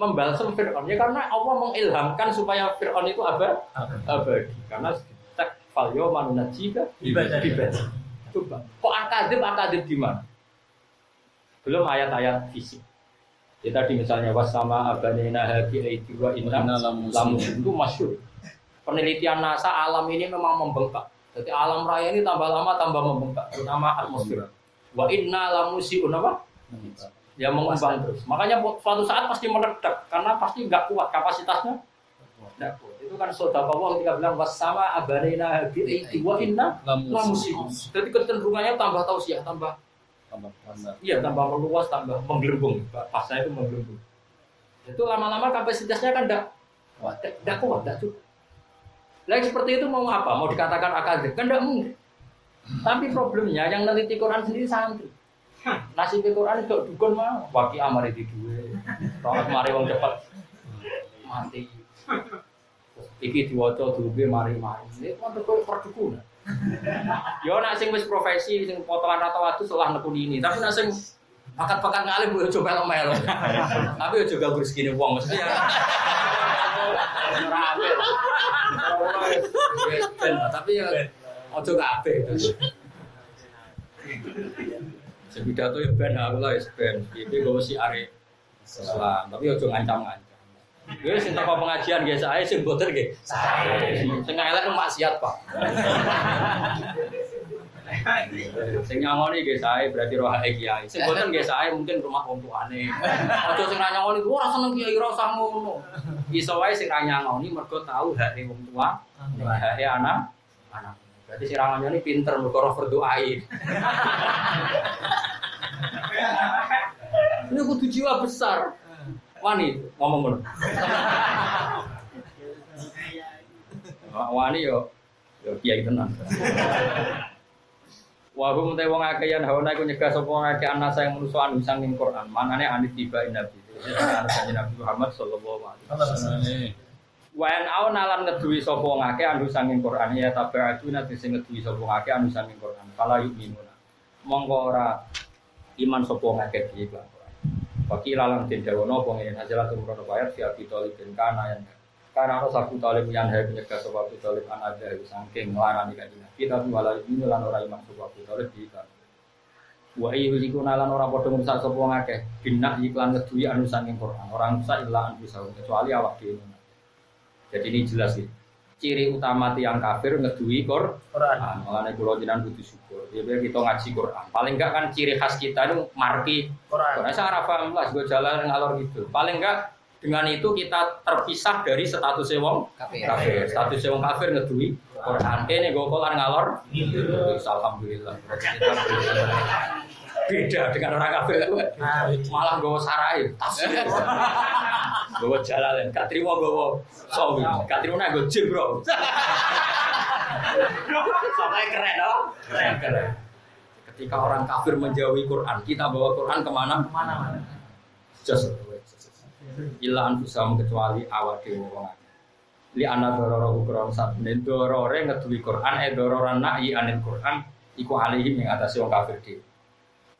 membalsam Fir'aun. Ya karena Allah mengilhamkan supaya Fir'aun itu abadi. Karena tak fal yauma nunajjika bibadanika. Coba, kok akadib di mana? Belum ayat-ayat fisik. Ya tadi misalnya wasama abanina haqi aiti wa inna lamus itu masyhur. Penelitian NASA alam ini memang membengkak. Jadi alam raya ini tambah lama tambah membengkak, terutama atmosfer. Wa inna lamusiun apa? Ya mengembang terus. Makanya suatu saat pasti meledak karena pasti enggak kuat kapasitasnya. Enggak kuat. Itu kan saudara Allah ketika bilang wasama abanina haqi aiti wa inna lamusiun. Jadi kecenderungannya tambah tausiah, tambah tambah meluas, tambah menggelembung. Pasnya itu menggelembung. Itu lama-lama kapasitasnya kan enggak kuat, enggak cukup. Lagi seperti itu mau apa? Mau dikatakan akademik? Kan enggak mungkin. Tapi problemnya yang neliti Quran sendiri santri. Nasib Quran itu dukun mah waki amar di duwe. Rohat mari wong cepat mati. Iki diwaca duwe mari-mari. Ini kan perdukunan. Yo nak sing wis profesi sing potongan rata watu setelah nekuni ini, tapi nak sing bakat-bakat ngalim yo coba melo. Tapi yo juga rezekine wong mesti ya. Tapi ya ojo kabeh. Sing pidato yo ben aku lah wis ben. Iki go si are Islam, tapi ojo ngancam-ngancam. Gue sing teko pengajian nggih sae sing boten nggih. Sing elek maksiat, Pak. Sing nyangoni nggih sae berarti rohae kiai. Sing boten nggih sae mungkin rumah wong tuane. Aja sing ra nyangoni ora seneng kiai ora usah ngono. Iso wae sing ra nyangoni mergo tahu hake wong tua, hake anak. Berarti sing ra nyangoni pinter mergo ora berdoai. Ini kudu jiwa besar. Wani ngomong ngono. Wani yo kiai tenan. Wa hum te wong akeh yen hawana iku nyegah sapa akeh ana sayang manusa anu sanging Quran. Manane anit tiba nabi. Kanjeng Nabi Muhammad sallallahu alaihi wasallam. Wa an auna lan ngeduwi sapa akeh anu sanging Quran ya tabi'atu nabi sing ngeduwi sapa akeh anu sanging Quran. Fala yu'minuna. Monggo ora iman sapa akeh iki Quran. Bagi lalang tindawono pengen hajalah turun bayar via Abi dan kana yang karena harus Abu Talib yang hari penyegah sebab Abu Talib an ada saking melarani kajian kita malah ini lan orang iman sebab Abu Talib di kan Wa yuhliku nalan ora padha ngrusak sapa wong akeh. Binak iklan ngeduwi anu saking Quran. Orang rusak illa anfusahum kecuali awak dhewe. Jadi ini jelas sih. Ciri utama tiang kafir ngeduwi Quran. Makanya kula jenengan kudu syukur. Ya kita ngaji Quran. Paling enggak kan ciri khas kita itu marki Quran. Saya ora paham lah gue jalan ngalor gitu. Paling enggak dengan itu kita terpisah dari status wong kafir. Status wong kafir ngeduwi Quran. Kene go kolan ngalor. Alhamdulillah. Beda dengan orang kafir itu malah gue sarai tasbih. Gue jalan, gak terima gue sawi, gak terima gue jim bro. Sampai keren loh, keren. Ketika orang kafir menjauhi Quran, kita bawa Quran kemana? Just ilah anfusam kecuali awak dewi wong. Li anak dororo ukuran sabne dorore ngeduwi Quran, dororan nahi anil Quran, iku alihim yang atas wong kafir dewi.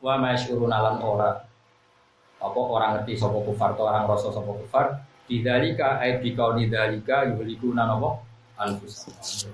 Wa masyurun alam apa orang ngerti sapa kufar atau orang rasa sapa kufar bidzalika ay biqauli dzalika yuhlikuna napa anfusahum